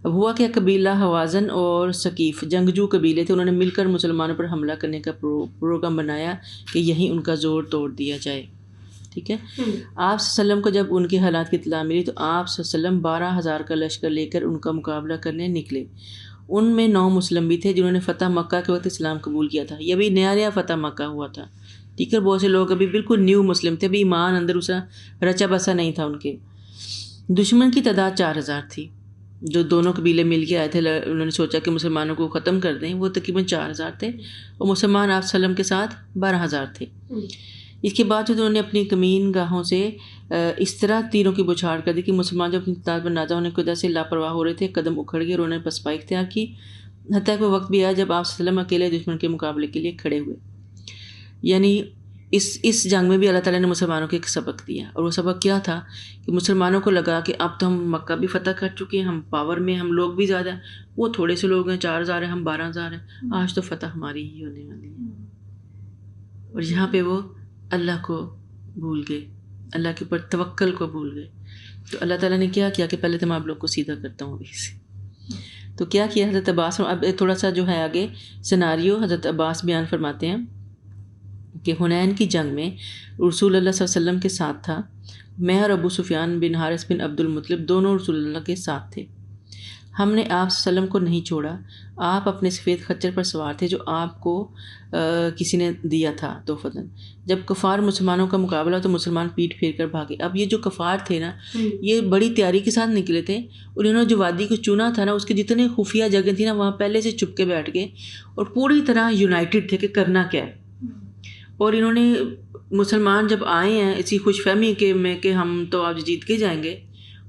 اب ہوا کہ قبیلہ حوازن اور ثقیف جنگجو قبیلے تھے، انہوں نے مل کر مسلمانوں پر حملہ کرنے کا پروگرام بنایا کہ یہیں ان کا زور توڑ دیا جائے، ٹھیک ہے۔ آپ صلی اللہ علیہ وسلم کو جب ان کے حالات کی اطلاع ملی تو آپ صلی اللہ علیہ وسلم 12,000 کا لشکر لے کر ان کا مقابلہ کرنے نکلے۔ ان میں 9 مسلم بھی تھے جنہوں نے فتح مکہ کے وقت اسلام قبول کیا تھا، یہ بھی نیا فتح مکہ ہوا تھا، ٹھیک ہے۔ بہت سے لوگ ابھی بالکل نیو مسلم تھے، ابھی ایمان اندر اسا رچا بسا نہیں تھا ان کے۔ دشمن کی تعداد 4,000 تھی، جو دونوں قبیلے مل کے آئے تھے، انہوں نے سوچا کہ مسلمانوں کو ختم کر دیں، وہ تقریباً 4000 تھے اور مسلمان آپ وسلم کے ساتھ 12000 تھے۔ اس کے بعد انہوں نے اپنی کمین گاہوں سے اس طرح تیروں کی بچھاڑ کر دی کہ مسلمان جب اپنی تعداد پر نازا ہونے کی وجہ سے لاپرواہ ہو رہے تھے، قدم اکھڑ گئے اور انہوں نے پسپائی اختیار کی، حتیٰ کہ وہ وقت بھی آیا جب آپ وسلم اکیلے دشمن کے مقابلے کے لیے کھڑے ہوئے۔ یعنی اس جنگ میں بھی اللہ تعالیٰ نے مسلمانوں کو ایک سبق دیا، اور وہ سبق کیا تھا کہ مسلمانوں کو لگا کہ اب تو ہم مکہ بھی فتح کر چکے ہیں، ہم پاور میں، ہم لوگ بھی زیادہ ہیں، وہ تھوڑے سے لوگ ہیں، 4000 ہیں، ہم 12000 ہیں، آج تو فتح ہماری ہی ہونے والی ہے۔ اور یہاں پہ وہ اللہ کو بھول گئے، اللہ کے اوپر توکل کو بھول گئے۔ تو اللہ تعالیٰ نے کیا کیا کہ پہلے تو میں آپ لوگ کو سیدھا کرتا ہوں ابھی سے۔ تو کیا کیا حضرت عباس، اب تھوڑا سا جو ہے آگے سیناریو حضرت عباس بیان فرماتے ہیں کہ حنین کی جنگ میں رسول اللہ صلی اللہ علیہ وسلم کے ساتھ تھا، میں اور ابو سفیان بن حارث بن عبد المطلب دونوں رسول اللہ کے ساتھ تھے۔ ہم نے آپ صلی اللہ علیہ وسلم کو نہیں چھوڑا، آپ اپنے سفید خچر پر سوار تھے جو آپ کو کسی نے دیا تھا تحفتاً۔ جب کفار مسلمانوں کا مقابلہ تو مسلمان پیٹ پھیر کر بھاگے۔ اب یہ جو کفار تھے نا، یہ بڑی تیاری کے ساتھ نکلے تھے، اور انہوں نے جو وادی کو چنا تھا نا، اس کے جتنے خفیہ جگہ تھی نا، وہاں پہلے سے چھپ کے بیٹھ گئے اور پوری طرح یونائٹڈ تھے کہ کرنا کیا ہے۔ اور انہوں نے مسلمان جب آئے ہیں اسی خوش فہمی کے میں کہ ہم تو آج جیت کے جائیں گے،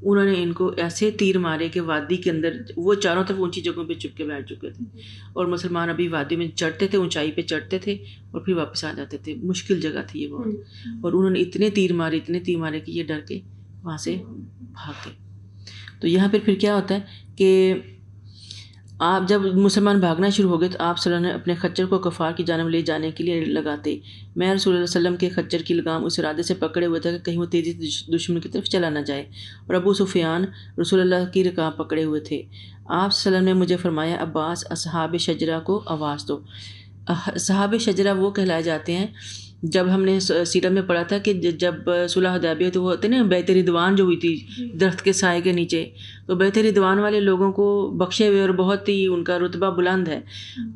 انہوں نے ان کو ایسے تیر مارے کہ وادی کے اندر وہ چاروں طرف اونچی جگہوں پہ چھپ کے بیٹھ چکے تھے، اور مسلمان ابھی وادی میں چڑھتے تھے، اونچائی پہ چڑھتے تھے اور پھر واپس آ جاتے تھے۔ مشکل جگہ تھی یہ بہت، اور انہوں نے اتنے تیر مارے کہ یہ ڈر کے وہاں سے بھاگ گئے۔ تو یہاں پھر کیا ہوتا ہے کہ آپ جب مسلمان بھاگنا شروع ہو گئے تو آپ صلی اللہ علیہ وسلم نے اپنے خچر کو کفار کی جانب لے جانے کے لیے لگاتے۔ میں رسول اللہ صلی اللہ علیہ وسلم کے خچر کی لگام اس ارادے سے پکڑے ہوئے تھا کہ کہیں وہ تیزی سے دشمن کی طرف چلا نہ جائے، اور ابو سفیان رسول اللہ کی رکاب پکڑے ہوئے تھے۔ آپ صلی اللہ علیہ وسلم نے مجھے فرمایا، عباس اصحاب شجرہ کو آواز دو۔ اصحاب شجرہ وہ کہلائے جاتے ہیں، جب ہم نے سیرت میں پڑھا تھا کہ جب صلح حدیبیہ تو وہ ہوتے نا بیعت رضوان جو ہوئی تھی درخت کے سائے کے نیچے، تو بیعت رضوان والے لوگوں کو بخشے ہوئے اور بہت ہی ان کا رتبہ بلند ہے،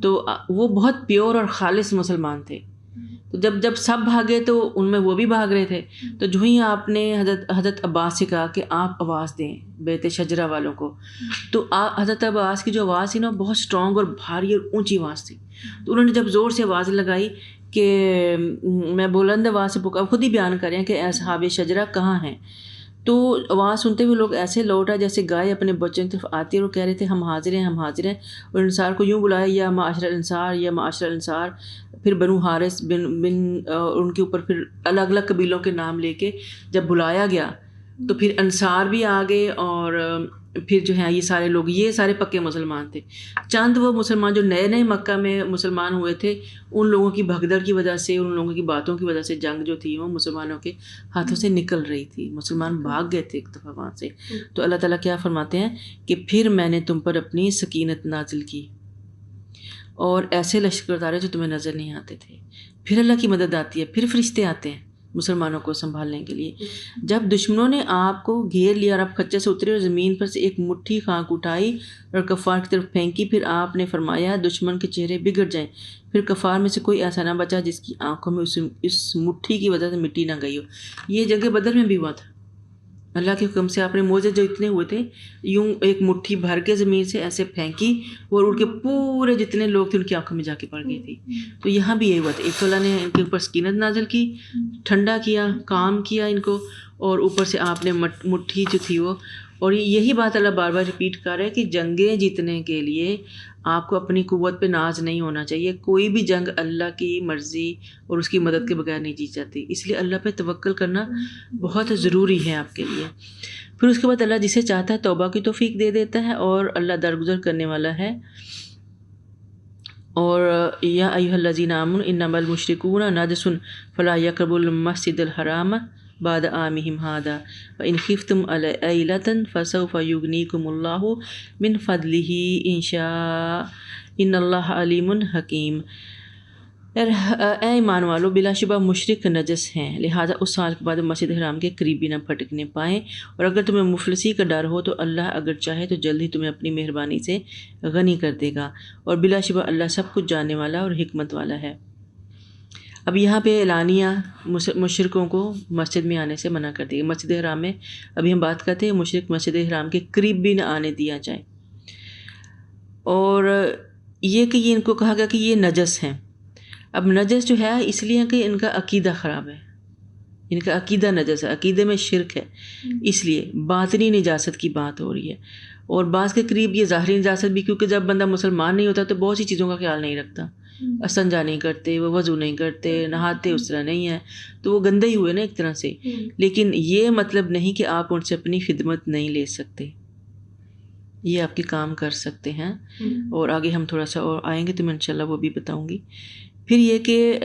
تو وہ بہت پیور اور خالص مسلمان تھے۔ تو جب سب بھاگے تو ان میں وہ بھی بھاگ رہے تھے، تو جو ہی آپ نے حضرت عباس سے کہا کہ آپ آواز دیں بیعت شجرہ والوں کو، تو حضرت عباس کی جو آواز تھی نا بہت اسٹرانگ اور بھاری اور اونچی آواز تھی۔ تو انہوں نے جب زور سے آواز لگائی کہ میں بلند آواز سے پکار، خود ہی بیان کریں کہ اصحاب شجرہ کہاں ہیں، تو آواز سنتے ہوئے لوگ ایسے لوٹا جیسے گائے اپنے بچوں کی طرف آتی ہے، اور کہہ رہے تھے ہم حاضر ہیں، ہم حاضر ہیں، اور انصار کو یوں بلایا، یا معاشر الانصار، یا معاشر الانصار، پھر بنو حارث بن ان کے اوپر پھر الگ الگ قبیلوں کے نام لے کے جب بلایا گیا تو پھر انصار بھی آ گئے، اور پھر جو ہے یہ سارے لوگ، یہ سارے پکے مسلمان تھے۔ چند وہ مسلمان جو نئے نئے مکہ میں مسلمان ہوئے تھے، ان لوگوں کی بھگدڑ کی وجہ سے، ان لوگوں کی باتوں کی وجہ سے جنگ جو تھی وہ مسلمانوں کے ہاتھوں سے نکل رہی تھی، مسلمان بھاگ گئے تھے ایک دفعہ وہاں سے۔ تو اللہ تعالیٰ کیا فرماتے ہیں کہ پھر میں نے تم پر اپنی سکینت نازل کی، اور ایسے لشکر اتارے جو تمہیں نظر نہیں آتے تھے۔ پھر اللہ کی مدد آتی ہے، پھر فرشتے آتے ہیں مسلمانوں کو سنبھالنے کے لیے۔ جب دشمنوں نے آپ کو گھیر لیا اور آپ خچر سے اترے اور زمین پر سے ایک مٹھی خاک اٹھائی اور کفار کی طرف پھینکی، پھر آپ نے فرمایا دشمن کے چہرے بگڑ جائیں، پھر کفار میں سے کوئی ایسا نہ بچا جس کی آنکھوں میں اس مٹھی کی وجہ سے مٹی نہ گئی ہو۔ یہ جنگ بدر میں بھی ہوا تھا، اللہ کے حکم سے آپ نے موجے جو اتنے ہوئے تھے، یوں ایک مٹھی بھر کے زمین سے ایسے پھینکی اور ان کے پورے جتنے لوگ تھے ان کی آنکھوں میں جا کے پڑ گئی تھی۔ تو یہاں بھی یہی ہوا تھا، ایک تو اللہ نے ان کے اوپر سکینت نازل کی، ٹھنڈا کیا، کام کیا ان کو، اور اوپر سے آپ نے مٹھی جو تھی وہ، اور یہی بات اللہ بار بار ریپیٹ کر رہا ہے کہ جنگیں جیتنے کے لیے آپ کو اپنی قوت پہ ناز نہیں ہونا چاہیے۔ کوئی بھی جنگ اللہ کی مرضی اور اس کی مدد کے بغیر نہیں جیت جاتی، اس لیے اللہ پہ توکل کرنا بہت ضروری ہے آپ کے لیے۔ پھر اس کے بعد اللہ جسے چاہتا ہے توبہ کی توفیق دے دیتا ہے، اور اللہ درگزر کرنے والا ہے۔ اور یا ایھا الذین آمنوا انما المشرکون نجس فلا یقربوا المسجد الحرام بعد عامہم ھذا وإن خفتم عیلۃ فسوف یغنیکم اللہ من فضلہ ان شاء ان اللہ علیم حکیم۔ اے ایمان والو، بلا شبہ مشرک نجس ہیں، لہٰذا اس سال کے بعد مسجد حرام کے قریب بھی نہ پھٹکنے پائیں، اور اگر تمہیں مفلسی کا ڈر ہو تو اللہ اگر چاہے تو جلد ہی تمہیں اپنی مہربانی سے غنی کر دے گا، اور بلا شبہ اللہ سب کچھ جاننے والا اور حکمت والا ہے۔ اب یہاں پہ اعلانیہ مشرکوں کو مسجد میں آنے سے منع کر دیا. مسجد حرام میں ابھی ہم بات کرتے ہیں مشرک مسجد حرام کے قریب بھی نہ آنے دیا جائے. اور یہ کہ یہ ان کو کہا گیا کہ یہ نجس ہیں. اب نجس جو ہے اس لیے کہ ان کا عقیدہ خراب ہے, ان کا عقیدہ نجس ہے, عقیدے میں شرک ہے, اس لیے باطنی نجاست کی بات ہو رہی ہے. اور بعض کے قریب یہ ظاہری نجاست بھی, کیونکہ جب بندہ مسلمان نہیں ہوتا تو بہت سی چیزوں کا خیال نہیں رکھتا, استنجا نہیں کرتے, وہ وضو نہیں کرتے, نہاتے اس طرح نہیں ہے, تو وہ گندے ہی ہوئے نا ایک طرح سے. لیکن یہ مطلب نہیں کہ آپ ان سے اپنی خدمت نہیں لے سکتے, یہ آپ کے کام کر سکتے ہیں. اور آگے ہم تھوڑا سا اور آئیں گے تو میں انشاءاللہ وہ بھی بتاؤں گی. پھر یہ کہ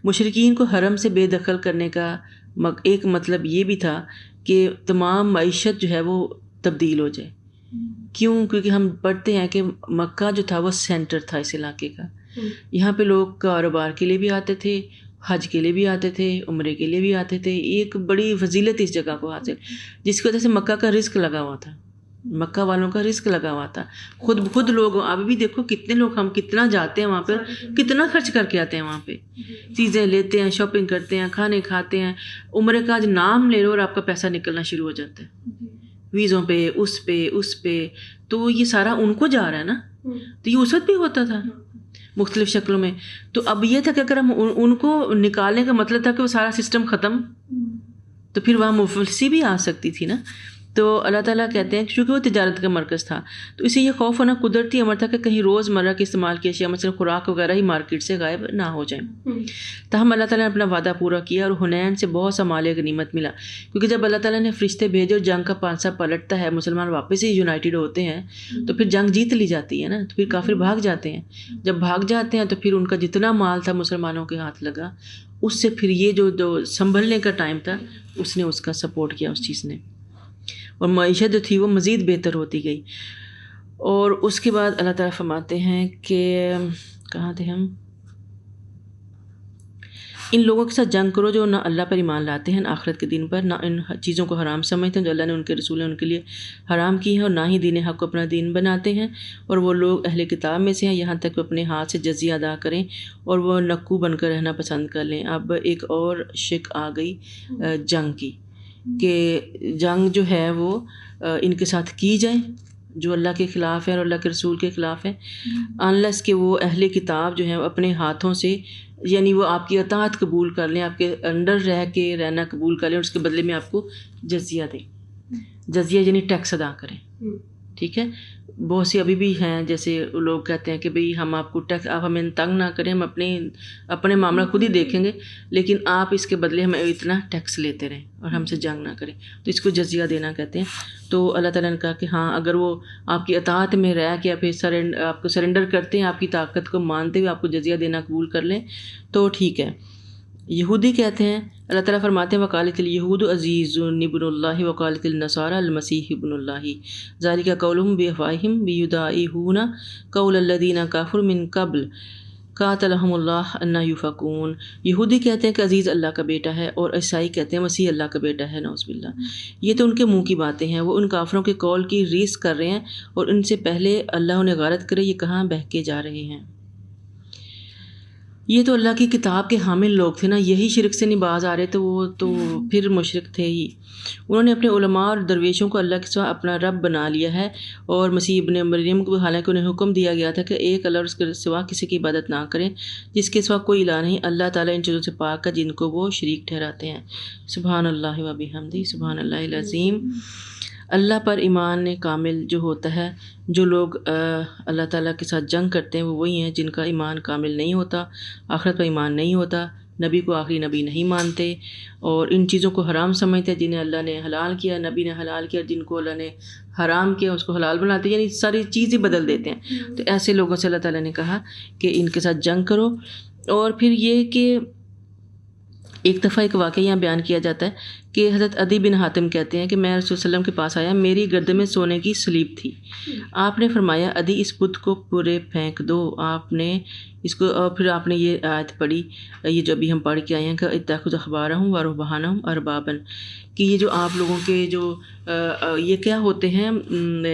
مشرکین کو حرم سے بے دخل کرنے کا ایک مطلب یہ بھی تھا کہ تمام معیشت جو ہے وہ تبدیل ہو جائے. کیوں؟ کیونکہ ہم پڑھتے ہیں کہ مکہ جو تھا وہ سینٹر تھا اس علاقے کا. یہاں پہ لوگ کاروبار کے لیے بھی آتے تھے, حج کے لیے بھی آتے تھے, عمرے کے لیے بھی آتے تھے. ایک بڑی فضیلت اس جگہ کو حاصل, جس کی وجہ سے مکہ کا رزق لگا ہوا تھا, مکہ والوں کا رزق لگا ہوا تھا. خود لوگ اب بھی دیکھو کتنے لوگ, ہم کتنا جاتے ہیں وہاں پہ, کتنا خرچ کر کے آتے ہیں وہاں پہ, چیزیں لیتے ہیں, شاپنگ کرتے ہیں, کھانے کھاتے ہیں. عمرے کا آج نام لے لو اور آپ کا پیسہ نکلنا شروع ہو جاتا ہے ویزوں پہ, اس پہ. تو یہ سارا ان کو جا رہا ہے نا. تو یہ اس وقت بھی ہوتا تھا مختلف شکلوں میں. تو اب یہ تھا کہ اگر ہم ان کو نکالنے کا مطلب تھا کہ وہ سارا سسٹم ختم, تو پھر وہاں مفلسی بھی آ سکتی تھی نا. تو اللہ تعالیٰ کہتے ہیں چونکہ وہ تجارت کا مرکز تھا تو اسے یہ خوف ہونا قدرتی امر تھا کہ کہیں روز مرہ کے استعمال کی اشیاء مثلا خوراک وغیرہ ہی مارکیٹ سے غائب نہ ہو جائیں. تاہم اللہ تعالیٰ نے اپنا وعدہ پورا کیا اور حنین سے بہت سا مال غنیمت ملا. کیونکہ جب اللہ تعالیٰ نے فرشتے بھیجے اور جنگ کا پانسہ پلٹتا ہے, مسلمان واپس ہی یونائٹڈ ہوتے ہیں, تو پھر جنگ جیت لی جاتی ہے نا. تو پھر کافر بھاگ جاتے ہیں. جب بھاگ جاتے ہیں تو پھر ان کا جتنا مال تھا مسلمانوں کے ہاتھ لگا, اس سے پھر یہ جو سنبھلنے کا ٹائم تھا اس نے اس کا سپورٹ کیا اس چیز نے, اور معیشت جو تھی وہ مزید بہتر ہوتی گئی. اور اس کے بعد اللہ تعالیٰ فرماتے ہیں کہ کہاں تھے ہم, ان لوگوں کے ساتھ جنگ کرو جو نہ اللہ پر ایمان لاتے ہیں, نہ آخرت کے دن پر, نہ ان چیزوں کو حرام سمجھتے ہیں جو اللہ نے ان کے رسول نے ان کے لیے حرام کی ہیں, اور نہ ہی دین حق کو اپنا دین بناتے ہیں. اور وہ لوگ اہل کتاب میں سے ہیں یہاں تک وہ اپنے ہاتھ سے جزیہ ادا کریں اور وہ نکو بن کر رہنا پسند کر لیں. اب ایک اور شک آ گئی جنگ کی, کہ جنگ جو ہے وہ ان کے ساتھ کی جائے جو اللہ کے خلاف ہے اور اللہ کے رسول کے خلاف ہے, انلیس کہ وہ اہل کتاب جو ہیں اپنے ہاتھوں سے, یعنی وہ آپ کی اطاعت قبول کر لیں, آپ کے انڈر رہ کے رہنا قبول کر لیں, اور اس کے بدلے میں آپ کو جزیہ دیں. جزیہ یعنی ٹیکس ادا کریں. ٹھیک ہے, بہت سی ابھی بھی ہیں جیسے لوگ کہتے ہیں کہ بھئی ہم آپ کو ٹیکس, آپ ہمیں تنگ نہ کریں, ہم اپنے معاملہ خود ہی دیکھیں گے, لیکن آپ اس کے بدلے ہمیں اتنا ٹیکس لیتے رہیں اور ہم سے جنگ نہ کریں. تو اس کو جزیہ دینا کہتے ہیں. تو اللہ تعالیٰ نے کہا کہ ہاں اگر وہ آپ کی اطاعت میں رہ کے پھر آپ کو سرنڈر کرتے ہیں, آپ کی طاقت کو مانتے ہوئے آپ کو جزیہ دینا قبول کر لیں تو ٹھیک ہے. یہودی کہتے ہیں, اللہ تعالیٰ فرماتے ہیں وقالت الیہود عزیز ابن اللہ وقالت النصارى المسیح ابن اللہ ذالک قولہم بافواہہم یضاہئون قول الذین کفروا من قبل قاتلہم اللہ انا یؤفکون. یہودی کہتے ہیں کہ عزیز اللہ کا بیٹا ہے, اور عیسائی کہتے ہیں مسیح اللہ کا بیٹا ہے, نعوذ باللہ. یہ تو ان کے منہ کی باتیں ہیں, وہ ان کافروں کے قول کی ریس کر رہے ہیں, اور ان سے پہلے اللہ انہیں غارت کرے یہ کہاں بہکے جا رہے ہیں. یہ تو اللہ کی کتاب کے حامل لوگ تھے نا, یہی شرک سے نہیں باز آ رہے, تو وہ تو پھر مشرک تھے ہی. انہوں نے اپنے علماء اور درویشوں کو اللہ کے سوا اپنا رب بنا لیا ہے, اور مسیح ابن مریم کو حالانکہ انہیں حکم دیا گیا تھا کہ ایک اللہ اور اس کے سوا کسی کی عبادت نہ کریں, جس کے سوا کوئی الہ نہیں. اللہ تعالیٰ ان چیزوں سے پاک ہے جن کو وہ شریک ٹھہراتے ہیں. سبحان اللہ و بحمدہ, سبحان اللہ العظیم. اللہ پر ایمان کامل جو ہوتا ہے, جو لوگ اللہ تعالیٰ کے ساتھ جنگ کرتے ہیں وہ وہی ہیں جن کا ایمان کامل نہیں ہوتا, آخرت پر ایمان نہیں ہوتا, نبی کو آخری نبی نہیں مانتے, اور ان چیزوں کو حرام سمجھتے ہیں جنہیں اللہ نے حلال کیا, نبی نے حلال کیا, جن کو اللہ نے حرام کیا اس کو حلال بناتے ہیں, یعنی ساری چیزیں بدل دیتے ہیں. تو ایسے لوگوں سے اللہ تعالیٰ نے کہا کہ ان کے ساتھ جنگ کرو. اور پھر یہ کہ ایک دفعہ ایک واقعہ یہاں بیان کیا جاتا ہے کہ حضرت عدی بن حاتم کہتے ہیں کہ میں رسول صلی اللہ علیہ وسلم کے پاس آیا، میری گردن میں سونے کی سلیب تھی. آپ نے فرمایا عدی اس بت کو پورے پھینک دو. آپ نے اس کو، اور پھر آپ نے یہ آیت پڑھی، یہ جو ابھی ہم پڑھ کے آئے ہیں کہ اتخذوا احبارهم ورهبانهم اربابا، کہ یہ جو آپ لوگوں کے جو یہ کیا ہوتے ہیں،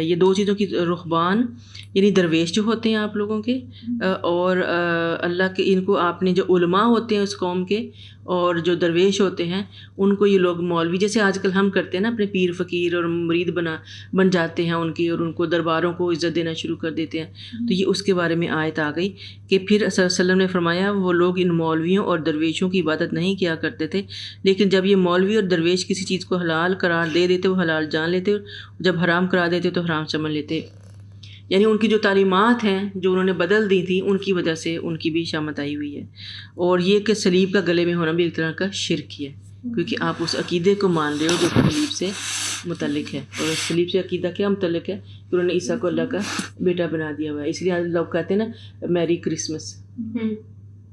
یہ دو چیزوں کی، رہبان یعنی درویش جو ہوتے ہیں آپ لوگوں کے، اور اللہ کے، ان کو آپ نے جو علماء ہوتے ہیں اس قوم کے اور جو درویش ہوتے ہیں ان کو یہ لوگ مولوی، جیسے آج کل ہم کرتے ہیں نا، اپنے پیر فقیر اور مرید بن جاتے ہیں ان کی، اور ان کو درباروں کو عزت دینا شروع کر دیتے ہیں. تو یہ اس کے بارے میں آیت آ گئی کہ پھر صلی اللہ علیہ وسلم نے فرمایا وہ لوگ ان مولویوں اور درویشوں کی عبادت نہیں کیا کرتے تھے، لیکن جب یہ مولوی اور درویش کسی چیز کو حلال قرار دے دیتے وہ حلال جان لیتے، جب حرام قرار دیتے تو حرام سمجھ لیتے. یعنی ان کی جو تعلیمات ہیں جو انہوں نے بدل دی تھیں ان کی وجہ سے ان کی بھی شامت آئی ہوئی ہے. اور یہ کہ سلیب کا گلے میں ہونا بھی ایک طرح کا شرک ہے، کیونکہ آپ اس عقیدے کو مان رہے ہو جو سلیب سے متعلق ہے. اور سلیب سے عقیدہ کیا متعلق ہے کہ انہوں نے عیسیٰ کو اللہ کا بیٹا بنا دیا ہوا ہے. اس لیے لوگ کہتے ہیں نا میری کرسمس،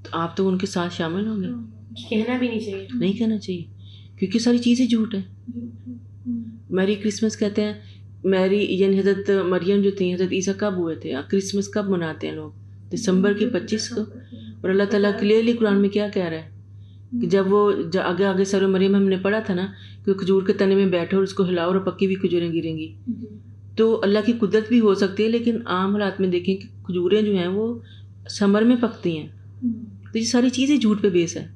تو آپ تو ان کے ساتھ شامل ہوں گے. کہنا بھی نہیں چاہیے، نہیں کہنا چاہیے، کیونکہ ساری چیزیں جھوٹ ہیں. میری کرسمس کہتے ہیں، میری یعنی حضرت مریم جو تھیں، حضرت عیسیٰ کب ہوئے تھے؟ کرسمس کب مناتے ہیں لوگ؟ دسمبر کے 25 کو. اور اللہ تعالیٰ کلیئرلی قرآن میں کیا کہہ رہا ہے کہ جب وہ آگے سر مریم ہم نے پڑھا تھا نا کہ کھجور کے تنے میں بیٹھو اور اس کو ہلاؤ اور پکی بھی کھجوریں گریں گی. تو اللہ کی قدرت بھی ہو سکتی ہے، لیکن عام حالات میں دیکھیں کہ کھجوریں جو ہیں وہ سمر میں پکتی ہیں. تو یہ ساری چیزیں جھوٹ پہ بیس ہے.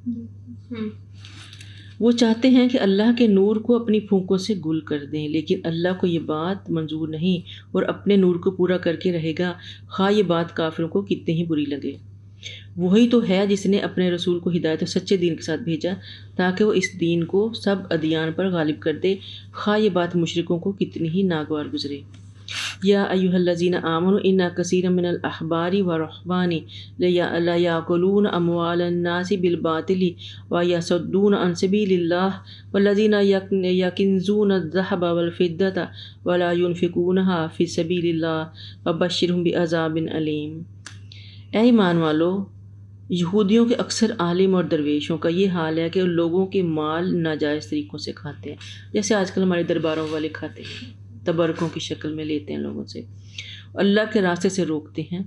وہ چاہتے ہیں کہ اللہ کے نور کو اپنی پھونکوں سے گل کر دیں، لیکن اللہ کو یہ بات منظور نہیں اور اپنے نور کو پورا کر کے رہے گا، خواہ یہ بات کافروں کو کتنی ہی بری لگے. وہی تو ہے جس نے اپنے رسول کو ہدایت اور سچے دین کے ساتھ بھیجا تاکہ وہ اس دین کو سب ادیان پر غالب کر دے، خواہ یہ بات مشرکوں کو کتنی ہی ناگوار گزرے. یا ایھا الذین آمنوا ان کثیرا من الاحبار والرہبان لیاکلون اموال الناس بالباطل ویصدون عن سبیل اللہ والذین یکنزون الذہب والفضة ولا ينفقونها فی سبیل اللہ فبشرهم بعذاب علیم. اے ایمان والو، یہودیوں کے اکثر عالم اور درویشوں کا یہ حال ہے کہ ان لوگوں کے مال ناجائز طریقوں سے کھاتے ہیں، جیسے آج کل ہمارے درباروں والے کھاتے ہیں، تبرکوں کی شکل میں لیتے ہیں لوگوں سے، اللہ کے راستے سے روکتے ہیں.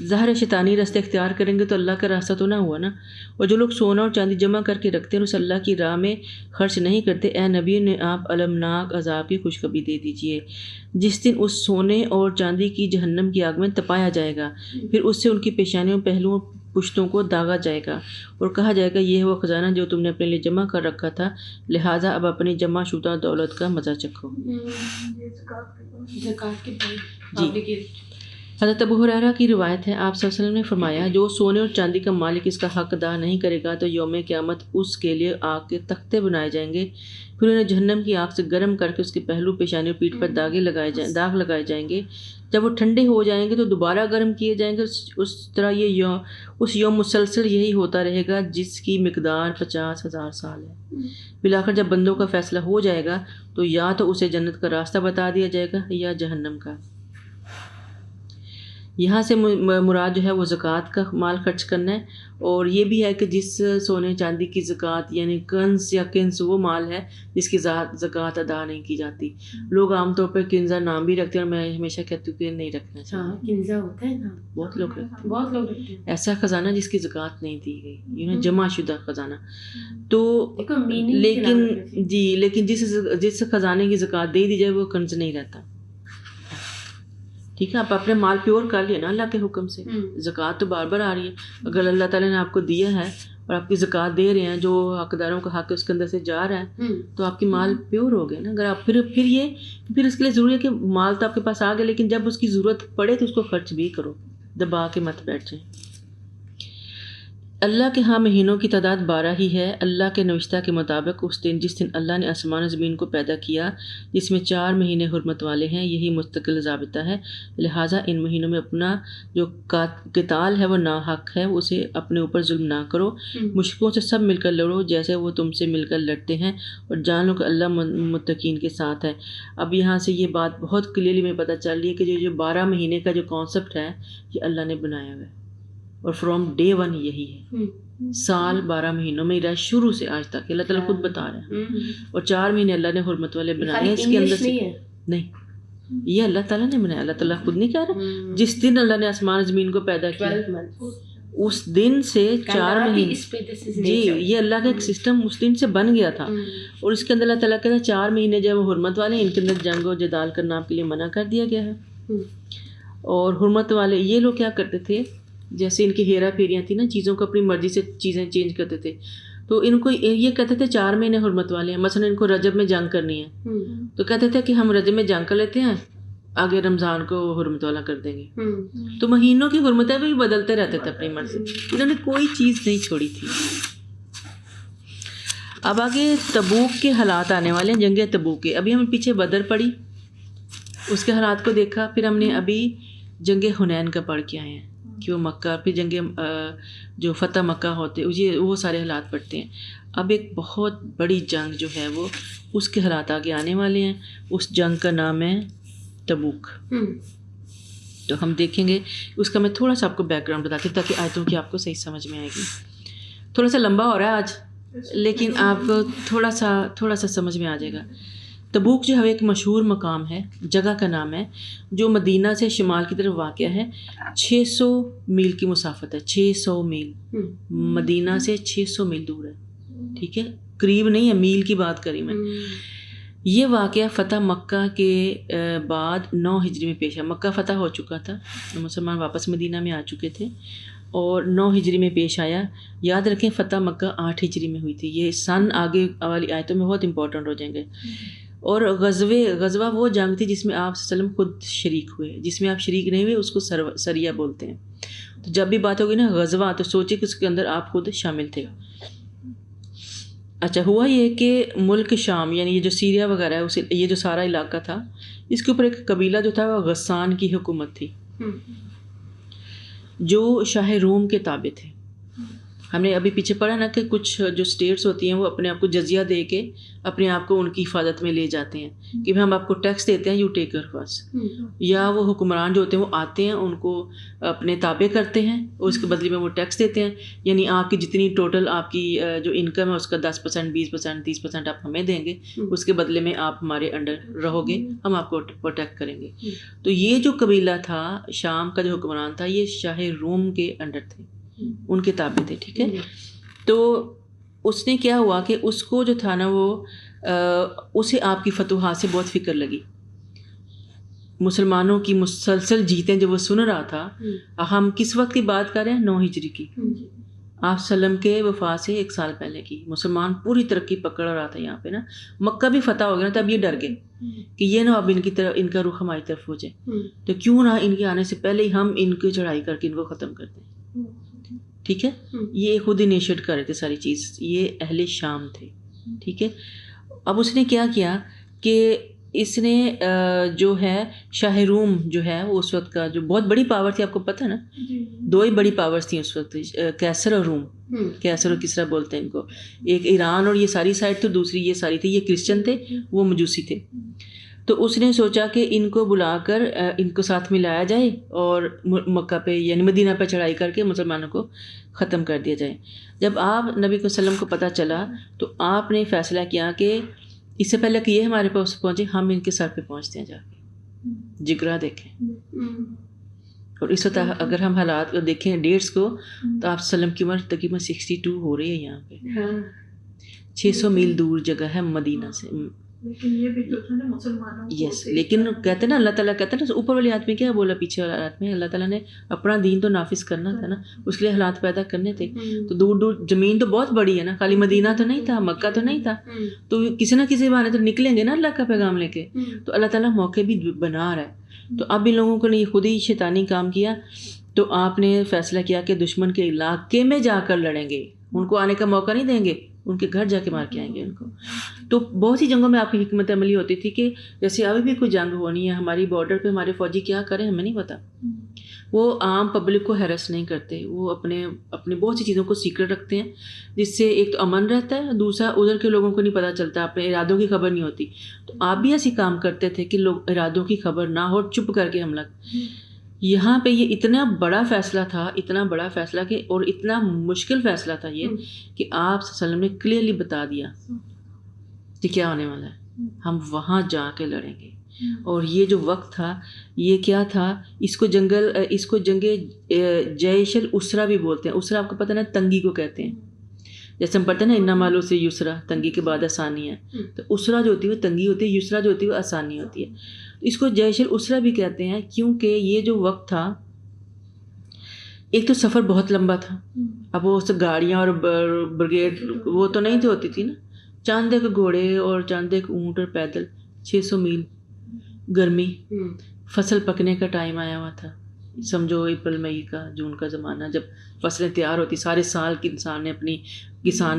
ظاہر شیطانی راستے اختیار کریں گے تو اللہ کا راستہ تو نہ ہوا نا. اور جو لوگ سونا اور چاندی جمع کر کے رکھتے ہیں اور اس اللہ کی راہ میں خرچ نہیں کرتے، اے نبی نے آپ المناک عذاب کی خوشخبری دے دیجئے، جس دن اس سونے اور چاندی کی جہنم کی آگ میں تپایا جائے گا، پھر اس سے ان کی پیشانیوں، پہلوؤں، پشتوں کو داغا جائے گا اور کہا جائے گا یہ ہے وہ خزانہ جو تم نے اپنے لیے جمع کر رکھا تھا، لہٰذا اب اپنی جمع شدہ دولت کا مزہ چکھو. جی، حضرت ابو ہریرہ کی روایت ہے، آپ صلی اللہ علیہ وسلم نے فرمایا جو سونے اور چاندی کا مالک اس کا حق ادا نہیں کرے گا تو یوم قیامت اس کے لیے آگ کے تختے بنائے جائیں گے، پھر انہیں جہنم کی آگ سے گرم کر کے اس کے پہلو، پیشانی اور پیٹھ پر داغ لگائے جائیں گے. جب وہ ٹھنڈے ہو جائیں گے تو دوبارہ گرم کیے جائیں گے. اس طرح یہ اس یوم مسلسل یہی ہوتا رہے گا جس کی مقدار 50,000 سال ہے. بالآخر جب بندوں کا فیصلہ ہو جائے گا تو یا تو اسے جنت کا راستہ بتا دیا جائے گا یا جہنم کا. یہاں سے مراد جو ہے وہ زکوٰۃ کا مال خرچ کرنا ہے. اور یہ بھی ہے کہ جس سونے چاندی کی زکوٰۃ یعنی کنز یا کنز وہ مال ہے جس کی زکوٰۃ ادا نہیں کی جاتی. لوگ عام طور پر کنزا نام بھی رکھتے ہیں اور میں ہمیشہ کہتی ہوں کہ نہیں رکھنا چاہیے. کنزا ہوتا ہے نا، بہت لوگ رکھتے ہیں ایسا خزانہ جس کی زکوٰۃ نہیں دی گئی، جمع شدہ خزانہ. تو لیکن جس خزانے کی زکوٰۃ دے دی جائے وہ کنز نہیں رہتا. ٹھیک ہے، آپ اپنے مال پیور کر لیے نا اللہ کے حکم سے. زکوٰۃ تو بار بار آ رہی ہے. اگر اللہ تعالیٰ نے آپ کو دیا ہے اور آپ کی زکوٰۃ دے رہے ہیں، جو حقداروں کا حق اس کے اندر سے جا رہا ہے، تو آپ کی مال پیور ہو گئے نا. اگر آپ پھر اس کے لیے ضروری ہے کہ مال تو آپ کے پاس آ گیا، لیکن جب اس کی ضرورت پڑے تو اس کو خرچ بھی کرو، دبا کے مت بیٹھ جائیں. اللہ کے ہاں مہینوں کی تعداد 12 ہی ہے، اللہ کے نوشتہ کے مطابق اس دن جس دن اللہ نے آسمان و زمین کو پیدا کیا، جس میں 4 مہینے حرمت والے ہیں، یہی مستقل ضابطہ ہے. لہٰذا ان مہینوں میں اپنا جو قتال ہے وہ ناحق ہے، اسے اپنے اوپر ظلم نہ کرو. مشرکوں سے سب مل کر لڑو جیسے وہ تم سے مل کر لڑتے ہیں، اور جان لو کہ اللہ متقین کے ساتھ ہے. اب یہاں سے یہ بات بہت کلیئرلی میں پتہ چل رہی ہے کہ جو 12 مہینے کا جو کانسیپٹ ہے یہ اللہ نے بنایا ہوا ہے، اور فرام ڈے 1 یہی ہے. سال 12 مہینوں میں رہا شروع سے آج تک. اللہ تعالیٰ خود بتا رہے ہیں. اور 4 مہینے اللہ نے حرمت والے بنائے ہیں. اس کے اندر سے نہیں, یہ اللہ تعالیٰ نے بنایا. اللہ تعالیٰ خود نہیں کہہ رہا. جس دن اللہ نے آسمان زمین کو پیدا کیا اس دن سے 4 مہینے, جی یہ اللہ کا ایک سسٹم اس دن سے بن گیا تھا. اور اس کے اندر اللہ تعالیٰ کہتا ہے 4 مہینے جب حرمت والے ہیں, ان کے اندر جنگ و جدال کرنا آپ کے لیے منع کر دیا گیا ہے. اور حرمت والے یہ لوگ کیا کرتے تھے, جیسے ان کی ہیرا پھیریاں تھیں نا, چیزوں کو اپنی مرضی سے چیزیں چینج کرتے تھے. تو ان کو یہ کہتے تھے 4 مہینے حرمت والے ہیں. مثلا ان کو رجب میں جنگ کرنی ہے تو کہتے تھے کہ ہم رجب میں جنگ کر لیتے ہیں, آگے رمضان کو حرمت والا کر دیں گے. تو مہینوں کی حرمتیں بھی بدلتے رہتے تھے اپنی مرضی. انہوں نے کوئی چیز نہیں چھوڑی تھی. اب آگے تبوک کے حالات آنے والے ہیں, جنگ تبوک کے. ابھی ہم پیچھے بدر پڑھی, اس کے حالات کو دیکھا. پھر ہم نے ابھی جنگ حنین کا پڑھ کے آئے ہیں کہ وہ مکہ, پھر جنگ جو فتح مکہ ہوتے وہ سارے حالات پڑھتے ہیں. اب ایک بہت بڑی جنگ جو ہے وہ اس کے حالات آگے آنے والے ہیں. اس جنگ کا نام ہے تبوک. تو ہم دیکھیں گے اس کا. میں تھوڑا سا آپ کو بیک گراؤنڈ بتاتی ہوں تاکہ آیتوں کی آپ کو صحیح سمجھ میں آئے گی. تھوڑا سا لمبا ہو رہا ہے آج, لیکن آپ کو تھوڑا سا سمجھ میں آ جائے گا. تبوک جو ہے ایک مشہور مقام ہے, جگہ کا نام ہے, جو مدینہ سے شمال کی طرف واقع ہے. 600 میل کی مسافت ہے. 600 میل, مدینہ سے 600 میل دور ہے. ٹھیک ہے, قریب نہیں ہے, میل کی بات کری میں. یہ واقعہ فتح مکہ کے بعد 9 ہجری میں پیش ہے. مکہ فتح ہو چکا تھا, مسلمان واپس مدینہ میں آ چکے تھے, اور 9 ہجری میں پیش آیا. یاد رکھیں فتح مکہ 8 ہجری میں ہوئی تھی. یہ سن آگے والی آیتوں میں بہت امپورٹنٹ ہو جائیں گے. اور غزوہ وہ جنگ تھی جس میں آپ صلی اللہ علیہ وسلم خود شریک ہوئے. جس میں آپ شریک نہیں ہوئے اس کو سریہ بولتے ہیں. تو جب بھی بات ہوگی نا غزوہ, تو سوچے کہ اس کے اندر آپ خود شامل تھے. اچھا, ہوا یہ کہ ملک شام یعنی یہ جو سیریا وغیرہ ہے, یہ جو سارا علاقہ تھا, اس کے اوپر ایک قبیلہ جو تھا وہ غسان کی حکومت تھی, جو شاہ روم کے تابع تھے. ہم نے ابھی پیچھے پڑھا نا کہ کچھ جو اسٹیٹس ہوتی ہیں وہ اپنے آپ کو جزیہ دے کے اپنے آپ کو ان کی حفاظت میں لے جاتے ہیں کہ ہم آپ کو ٹیکس دیتے ہیں, یو ٹیک یور فاسٹ. یا وہ حکمران جو ہوتے ہیں وہ آتے ہیں, ان کو اپنے تابع کرتے ہیں, اور اس کے بدلے میں وہ ٹیکس دیتے ہیں. یعنی آپ کی جتنی ٹوٹل آپ کی جو انکم ہے اس کا 10%, 20%, 30% آپ ہمیں دیں گے, اس کے بدلے میں آپ ہمارے انڈر رہو گے, ہم آپ کو پروٹیکٹ کریں گے. تو یہ جو قبیلہ تھا, شام کا جو حکمران تھا, یہ شاہ روم کے انڈر تھے, ان کے تابع تھے. ٹھیک ہے, تو اس نے کیا ہوا کہ اس کو جو تھا نا وہ اسے آپ کی فتوحات سے بہت فکر لگی. مسلمانوں کی مسلسل جیتیں جو وہ سن رہا تھا. ہم کس وقت کی بات کر رہے ہیں؟ 9 ہجری کی. آپ سلم کے وفات سے 1 سال پہلے کی. مسلمان پوری ترقی پکڑ رہا تھا یہاں پہ نا. مکہ بھی فتح ہو گیا نا, تب یہ ڈر گئے کہ یہ نہ اب ان کا رخ ہماری طرف ہو جائے, تو کیوں نہ ان کے آنے سے پہلے ہی ہم ان کی چڑھائی کر کے ان کو ختم کر دیں. ٹھیک ہے, یہ خود انیشیٹ کر رہے تھے ساری چیز, یہ اہل شام تھے. ٹھیک ہے, اب اس نے کیا کیا کہ اس نے جو ہے شاہ روم جو ہے وہ اس وقت کا جو بہت بڑی پاور تھی, آپ کو پتہ ہے نا, 2 ہی بڑی پاورز تھیں اس وقت, کیسر اور روم. کیسر اور کسرا بولتے ہیں ان کو. ایک ایران اور یہ ساری سائڈ, تو دوسری یہ ساری تھی, یہ کرسچن تھے, وہ مجوسی تھے. تو اس نے سوچا کہ ان کو بلا کر ان کو ساتھ ملایا جائے اور مکہ پہ یعنی مدینہ پہ چڑھائی کر کے مسلمانوں کو ختم کر دیا جائے. جب آپ نبی صلی اللہ علیہ وسلم کو پتہ چلا تو آپ نے فیصلہ کیا کہ اس سے پہلے کہ یہ ہمارے پاس پہنچے, ہم ان کے سر پہ پہنچتے ہیں جا کے. جگرا دیکھیں. اور اس وقت اگر ہم حالات کو دیکھیں ڈیٹس کو, تو آپ صلی اللہ علیہ وسلم کی عمر تقریباً 62 ہو رہی ہے یہاں پہ. 600 میل دور جگہ ہے مدینہ سے. لیکن یہ بھی تو تھا نا مسلمانوں کو. یس, لیکن کہتے ہیں نا اللہ تعالیٰ کہتے ہیں نا اوپر والے ہاتھ میں کیا بولا, پیچھے والے ہاتھ میں اللہ تعالیٰ نے اپنا دین تو نافذ کرنا تھا نا, اس کے لیے حالات پیدا کرنے تھے. تو دور دور زمین تو بہت بڑی ہے نا, خالی مدینہ تو نہیں تھا, مکہ تو نہیں تھا, تو کسی نہ کسی بہانے تو نکلیں گے نا اللہ کا پیغام لے کے. تو اللہ تعالیٰ موقع بھی بنا رہا ہے. تو اب ان لوگوں کو نے خود ہی شیطانی کام کیا, تو آپ نے فیصلہ کیا کہ دشمن کے علاقے میں جا کر لڑیں گے, ان کو آنے کا موقع نہیں دیں گے, ان کے گھر جا کے مار کے آئیں گے ان کو. تو بہت سی جنگوں میں آپ کی حکمت عملی ہوتی تھی کہ جیسے ابھی بھی کوئی جنگ ہونی ہے, ہماری بارڈر پہ ہمارے فوجی کیا کریں ہمیں نہیں پتہ. وہ عام پبلک کو ہیرس نہیں کرتے, وہ اپنے بہت سی چیزوں کو سیکرٹ رکھتے ہیں, جس سے ایک تو امن رہتا ہے, دوسرا ادھر کے لوگوں کو نہیں پتہ چلتا, اپنے ارادوں کی خبر نہیں ہوتی. تو آپ بھی ایسی کام کرتے تھے کہ لوگ ارادوں کی خبر نہ ہو, چپ کر کے حملہ. یہاں پہ یہ اتنا بڑا فیصلہ تھا، اتنا بڑا فیصلہ کہ اور اتنا مشکل فیصلہ تھا یہ کہ آپ صلی اللہ علیہ وسلم نے کلیئرلی بتا دیا کہ کیا ہونے والا ہے، ہم وہاں جا کے لڑیں گے. اور یہ جو وقت تھا یہ کیا تھا، اس کو جنگ جیش الاسرا بھی بولتے ہیں. اسرا آپ کو پتہ نا تنگی کو کہتے ہیں، جیسے ہم پڑھتے ہیں نا انا مالو سے یسرا، تنگی کے بعد آسانی ہے. تو اسرا جو ہوتی ہے وہ تنگی ہوتی ہے، یسرا جو ہوتی ہے وہ آسانی ہوتی ہے. اس کو جیش الاسرا بھی کہتے ہیں کیونکہ یہ جو وقت تھا، ایک تو سفر بہت لمبا تھا. اب وہ گاڑیاں اور بریگیڈ وہ تو نہیں ہوتی تھی نا، چاند ایک گھوڑے اور چاند ایک اونٹ اور پیدل 600 میل، گرمی، فصل پکنے کا ٹائم آیا ہوا تھا. سمجھو اپریل مئی کا، جون کا زمانہ، جب فصلیں تیار ہوتی، سارے سال کی کسان نے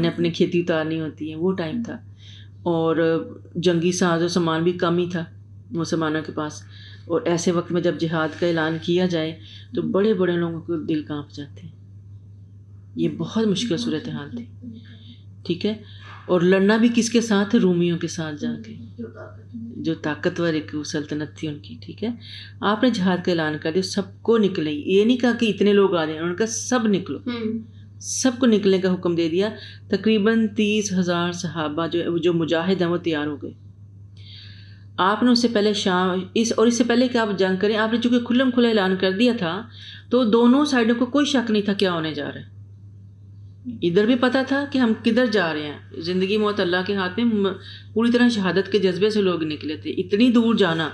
اپنی کھیتی اتارنی ہوتی ہے، وہ ٹائم تھا. اور جنگی ساز و سامان بھی کم ہی تھا مسلمانوں کے پاس. اور ایسے وقت میں جب جہاد کا اعلان کیا جائے تو بڑے بڑے لوگوں کو دل کانپ جاتے ہیں. یہ بہت مشکل صورتحال تھی، ٹھیک ہے. اور لڑنا بھی کس کے ساتھ؟ رومیوں کے ساتھ جا کے، جو طاقتور ایک سلطنت تھی ان کی، ٹھیک ہے. آپ نے جہاد کا اعلان کر دیا، سب کو نکلے. یہ نہیں کہا کہ اتنے لوگ آ جائیں، انہوں نے کہا سب نکلو، سب کو نکلنے کا حکم دے دیا. تقریباً 30,000 صحابہ جو مجاہد ہیں وہ تیار ہو گئے. آپ نے اس سے پہلے اس سے پہلے کہ آپ جنگ کریں، آپ نے چونکہ کھلم کھلا اعلان کر دیا تھا تو دونوں سائڈوں کو کوئی شک نہیں تھا کیا ہونے جا رہا ہے. ادھر بھی پتہ تھا کہ ہم کدھر جا رہے ہیں، زندگی موت اللہ کے ہاتھ میں. پوری طرح شہادت کے جذبے سے لوگ نکلے تھے. اتنی دور جانا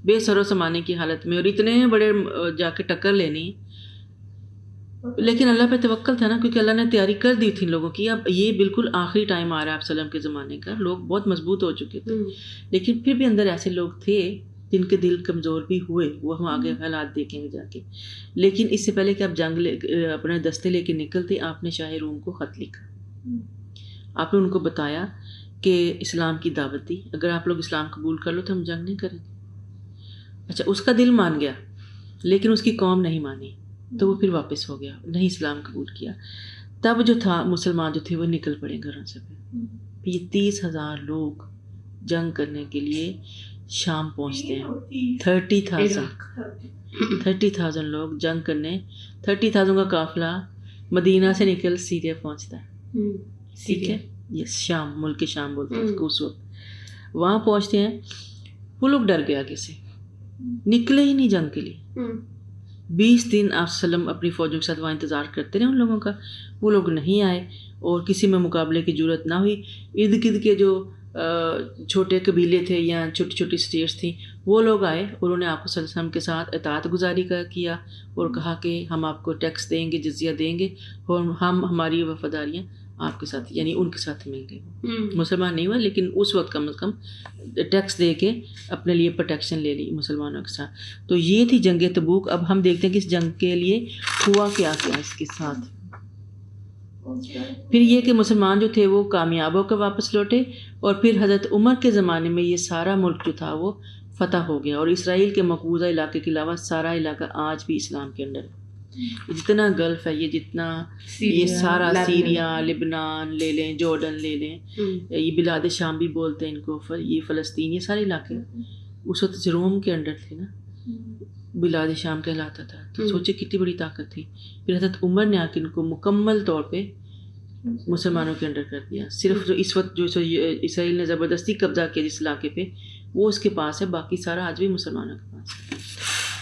بے سر و سامانے کی حالت میں، اور اتنے بڑے جا کے ٹکر لینی. لیکن اللہ پہ توکل تھا نا، کیونکہ اللہ نے تیاری کر دی تھی لوگوں کی. اب یہ بالکل آخری ٹائم آ رہا ہے آپ وسلم کے زمانے کا، لوگ بہت مضبوط ہو چکے تھے. لیکن پھر بھی اندر ایسے لوگ تھے جن کے دل کمزور بھی ہوئے، وہ ہم آگے حالات دیکھیں گے جا کے. لیکن اس سے پہلے کہ آپ اپنے دستے لے کے نکلتے، آپ نے شاہ روم کو خط لکھا. آپ نے ان کو بتایا کہ اسلام کی دعوت دی، اگر آپ لوگ اسلام قبول کر لو تو ہم جنگ نہیں کریں گے. اچھا، اس کا دل مان گیا لیکن اس کی قوم نہیں مانی، تو وہ پھر واپس ہو گیا، نہیں اسلام قبول کیا. تب جو تھا مسلمان جو تھے وہ نکل پڑے گھروں سے. پھر یہ 30,000 لوگ جنگ کرنے کے لیے شام پہنچتے ہیں. 30,000 لوگ جنگ کرنے، 30,000 کا قافلہ مدینہ سے نکل سیریا پہنچتا ہے، ٹھیک ہے. یہ شام، ملک شام بولتے ہیں اس کو. اس وقت وہاں پہنچتے ہیں، وہ لوگ ڈر گئے، آگے سے نکلے ہی نہیں جنگ کے لیے. 20 دن آپ وسلم اپنی فوجوں کے ساتھ وہاں انتظار کرتے رہے ان لوگوں کا. وہ لوگ نہیں آئے اور کسی میں مقابلے کی ضرورت نہ ہوئی. ارد گرد کے جو چھوٹے قبیلے تھے یا چھوٹی چھوٹی اسٹیٹس تھیں، وہ لوگ آئے اور انہوں نے آپ کو صلی اللہ علیہ وسلم کے ساتھ اطاعت گزاری کا کیا اور کہا کہ ہم آپ کو ٹیکس دیں گے، جزیہ دیں گے، اور ہماری وفاداریاں آپ کے ساتھ، یعنی ان کے ساتھ مل گئی. مسلمان نہیں ہوا لیکن اس وقت کم از کم ٹیکس دے کے اپنے لیے پروٹیکشن لے لی مسلمانوں کے ساتھ. تو یہ تھی جنگ تبوک. اب ہم دیکھتے ہیں کہ اس جنگ کے لیے ہوا کیا کیا اس کے ساتھ. پھر یہ کہ مسلمان جو تھے وہ کامیاب ہو کر واپس لوٹے، اور پھر حضرت عمر کے زمانے میں یہ سارا ملک جو تھا وہ فتح ہو گیا. اور اسرائیل کے مقبوضہ علاقے کے علاوہ سارا علاقہ آج بھی اسلام کے اندر ہے. جتنا گلف ہے، یہ جتنا یہ سارا سیریا، لبنان لے لیں، جارڈن لے لیں، یہ بلاد شام بھی بولتے ہیں ان کو، یہ فلسطین، یہ سارے علاقے اس وقت روم کے انڈر تھے نا، بلاد شام کہلاتا تھا. تو سوچے کتنی بڑی طاقت تھی. پھر حضرت عمر نے آ کے ان کو مکمل طور پہ مسلمانوں کے انڈر کر دیا. صرف جو اس وقت جو اسرائیل نے زبردستی قبضہ کیا جس علاقے پہ، وہ اس کے پاس ہے، باقی سارا آج بھی مسلمانوں کے پاس ہے.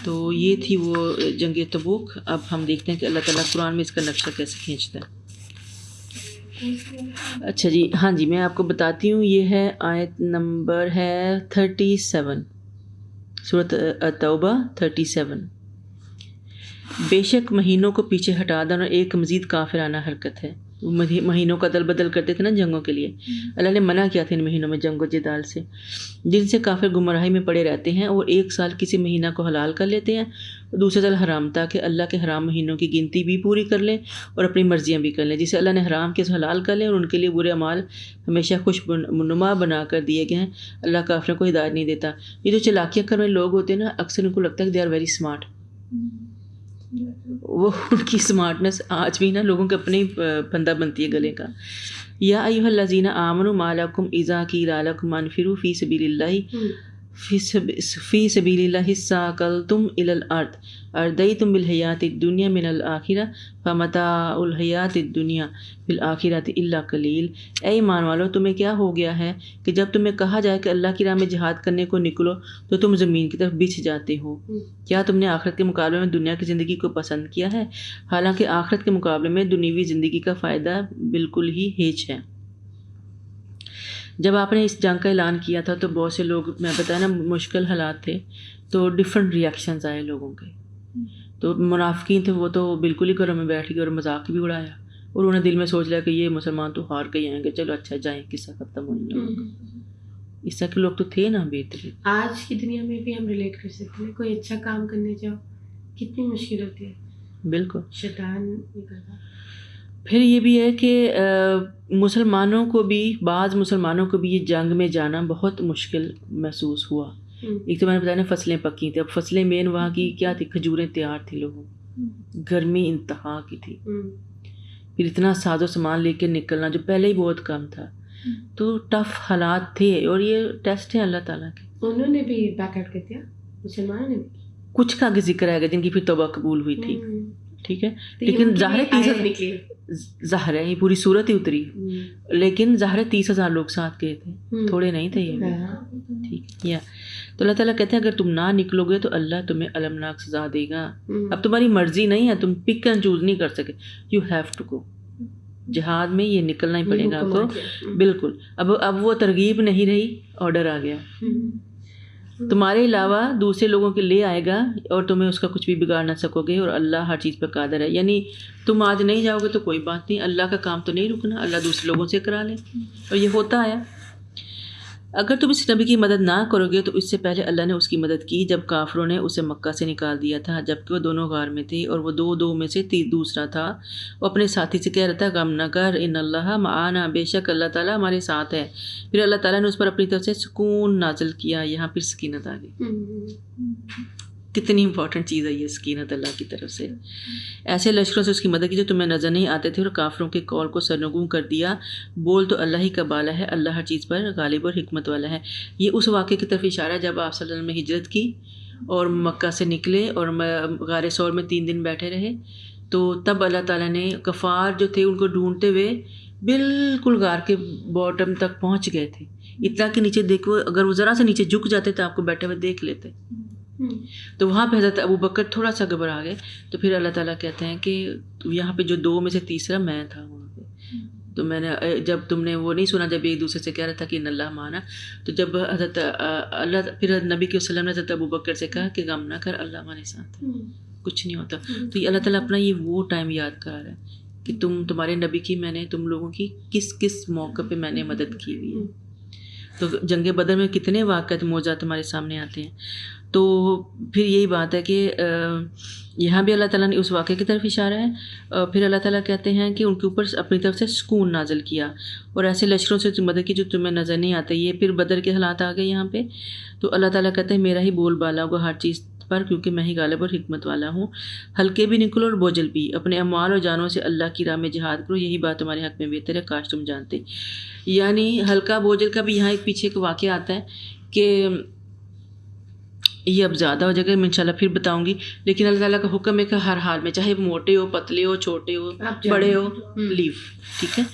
تو یہ تھی وہ جنگ تبوک. اب ہم دیکھتے ہیں کہ اللہ تعالیٰ قرآن میں اس کا نقشہ کیسے کھینچتا ہے. اچھا جی، ہاں جی، میں آپ کو بتاتی ہوں. یہ ہے آیت نمبر ہے 37، سورۃ توبہ 37. بے شک مہینوں کو پیچھے ہٹا دینا ایک مزید کافرانہ حرکت ہے. مہینوں کا دل بدل کرتے تھے نا جنگوں کے لیے. اللہ نے منع کیا تھا ان مہینوں میں جنگ و جدال سے، جن سے کافر گمراہی میں پڑے رہتے ہیں، اور ایک سال کسی مہینہ کو حلال کر لیتے ہیں، دوسرے سال حرام، تاکہ اللہ کے حرام مہینوں کی گنتی بھی پوری کر لیں اور اپنی مرضیاں بھی کر لیں. جسے اللہ نے حرام کے حلال کر لیں، اور ان کے لیے برے اعمال ہمیشہ خوش نما بنا کر دیے گئے ہیں. اللہ کافروں کو ہدایت نہیں دیتا. یہ جو چلاکیاں کرنے لوگ ہوتے ہیں نا، اکثر ان کو لگتا ہے کہ دے آر ویری اسمارٹ. وہ ان کی اسمارٹنس آج بھی نا لوگوں کے اپنے پھندا بنتی ہے گلے کا. یا ایھا الذین آمنوا ما لکم اذا قیل لکم انفروا فی سبیل اللہ فی سبیل اللہ ثاقلتم الی الارض اردیتم بالحیات الدنیا من الآخرہ فمتاع الحیات الدنیا فی الآخرۃ الا قلیل۔ اے ایمان والو، تمہیں کیا ہو گیا ہے کہ جب تمہیں کہا جائے کہ اللہ کی راہ میں جہاد کرنے کو نکلو تو تم زمین کی طرف بچھ جاتے ہو؟ کیا تم نے آخرت کے مقابلے میں دنیا کی زندگی کو پسند کیا ہے؟ حالانکہ آخرت کے مقابلے میں دنیوی زندگی کا فائدہ بالکل ہی ہیچ ہے۔ جب آپ نے اس جنگ کا اعلان کیا تھا تو بہت سے لوگ، میں بتایا نا، مشکل حالات تھے تو ڈفرینٹ ریئیکشنز آئے لوگوں کے۔ تو منافقین تھے وہ تو بالکل ہی گھروں میں بیٹھ گئے اور مذاق بھی اڑایا، اور انہوں نے دل میں سوچ لیا کہ یہ مسلمان تو ہار کے ہی آئیں گے، چلو اچھا جائیں، قصہ ختم ہونے لگا۔ اس طرح کے لوگ تو تھے نا بہترین۔ آج کی دنیا میں بھی ہم ریلیٹ کر سکتے ہیں، کوئی اچھا کام کرنے جاؤ کتنی مشکل ہوتی ہے، بالکل۔ شیطان نکلتا۔ پھر یہ بھی ہے کہ مسلمانوں کو بھی، بعض مسلمانوں کو بھی یہ جنگ میں جانا بہت مشکل محسوس ہوا۔ ایک تو میں نے بتایا نا فصلیں پکی تھیں، اب فصلیں مین وہاں کی کیا تھی، کھجوریں تیار تھی لوگوں، گرمی انتہا کی تھی، پھر اتنا ساز و سامان لے کے نکلنا جو پہلے ہی بہت کم تھا، تو ٹف حالات تھے، اور یہ ٹیسٹ ہیں اللہ تعالیٰ کے۔ انہوں نے بھی بیک آؤٹ کر دیا، مسلمانوں نے بھی کچھ کا آگے ذکر آئے گا جن کی پھر توبہ قبول ہوئی تھی، ٹھیک ہے، لیکن ظاہر ہے یہ پوری صورت ہی اتری، لیکن ظاہر ہے 30,000 لوگ ساتھ گئے تھے، تھوڑے نہیں تھے یہ، ٹھیک ہے۔ تو اللہ تعالیٰ کہتے ہیں اگر تم نہ نکلو گے تو اللہ تمہیں المناک سزا دے گا۔ اب تمہاری مرضی نہیں ہے، تم پک اینڈ چوز نہیں کر سکے، یو ہیو ٹو گو، جہاد میں یہ نکلنا ہی پڑے گا آپ کو، بالکل۔ اب وہ ترغیب نہیں رہی، آرڈر آ گیا، تمہارے علاوہ دوسرے لوگوں کے لے آئے گا اور تمہیں اس کا کچھ بھی بگاڑ نہ سکو گے، اور اللہ ہر چیز پہ قادر ہے۔ یعنی تم آج نہیں جاؤ گے تو کوئی بات نہیں، اللہ کا کام تو نہیں رکنا، اللہ دوسرے لوگوں سے کرا لے، اور یہ ہوتا آیا۔ اگر تم اس نبی کی مدد نہ کرو گے تو اس سے پہلے اللہ نے اس کی مدد کی جب کافروں نے اسے مکہ سے نکال دیا تھا، جبکہ وہ دونوں غار میں تھے، اور وہ دو میں سے دوسرا تھا۔ وہ اپنے ساتھی سے کہہ رہا تھا غم نہ کر، ان اللہ معانا، بے شک اللہ تعالیٰ ہمارے ساتھ ہے۔ پھر اللہ تعالیٰ نے اس پر اپنی طرف سے سکون نازل کیا، یہاں پھر سکینت آ گئی۔ کتنی امپورٹنٹ چیز ہے یہ سکینت اللہ کی طرف سے۔ ایسے لشکروں سے اس کی مدد کی جو تمہیں نظر نہیں آتے تھے، اور کافروں کے قول کو سرنگوں کر دیا۔ بول تو اللہ ہی کا بالا ہے، اللہ ہر چیز پر غالب اور حکمت والا ہے۔ یہ اس واقعے کی طرف اشارہ ہے جب آپ صلی اللہ علیہ وسلم نے ہجرت کی اور مکہ سے نکلے اور غار ثور میں 3 دن بیٹھے رہے، تو تب اللہ تعالیٰ نے کفار جو تھے ان کو ڈھونڈتے ہوئے بالکل غار کے باٹم تک پہنچ گئے تھے، اتنا کہ نیچے دیکھو، اگر وہ ذرا سے نیچے جھک جاتے تو آپ کو بیٹھے ہوئے دیکھ لیتے۔ تو وہاں پہ حضرت ابو بکر تھوڑا سا گھبرا گئے، تو پھر اللہ تعالیٰ کہتے ہیں کہ یہاں پہ جو 2 میں سے تیسرا میں تھا وہاں پہ، تو میں نے جب تم نے وہ نہیں سنا جب ایک دوسرے سے کہہ رہا تھا کہ ان اللہ مانا، تو جب حضرت اللہ پھر نبی کے وسلم نے حضرت ابو بکر سے کہا کہ غم نہ کر، اللہ ہمارے ساتھ ہے، کچھ نہیں ہوتا۔ تو یہ اللہ تعالیٰ اپنا یہ وہ ٹائم یاد کرا رہا ہے کہ تمہارے نبی کی میں نے تم لوگوں کی کس موقع پہ میں نے مدد کی ہوئی ہے۔ تو جنگ بدر میں کتنے واقعات معجزات ہمارے سامنے آتے ہیں۔ تو پھر یہی بات ہے کہ یہاں بھی اللہ تعالیٰ نے اس واقعے کی طرف اشارہ ہے۔ پھر اللہ تعالیٰ کہتے ہیں کہ ان کے اوپر اپنی طرف سے سکون نازل کیا، اور ایسے لشکروں سے مدد کی جو تمہیں نظر نہیں آتے۔ یہ پھر بدر کے حالات آ گئے یہاں پہ، تو اللہ تعالیٰ کہتے ہیں میرا ہی بول بالا ہوگا ہر چیز پر، کیونکہ میں ہی غالب اور حکمت والا ہوں۔ ہلکے بھی نکلو اور بوجھل بھی، اپنے اموال اور جانوں سے اللہ کی راہ میں جہاد کرو، یہی بات تمہارے حق میں بہتر ہے، کاش تم جانتے۔ یعنی ہلکا بوجھل کا بھی یہاں ایک پیچھے ایک واقعہ آتا ہے کہ یہ اب زیادہ ہو جائے گا، میں انشاءاللہ پھر بتاؤں گی، لیکن اللہ تعالیٰ کا حکم ہے کہ ہر حال میں، چاہے موٹے ہو، پتلے ہو، چھوٹے ہو، بڑے ہو، لیو، ٹھیک ہے۔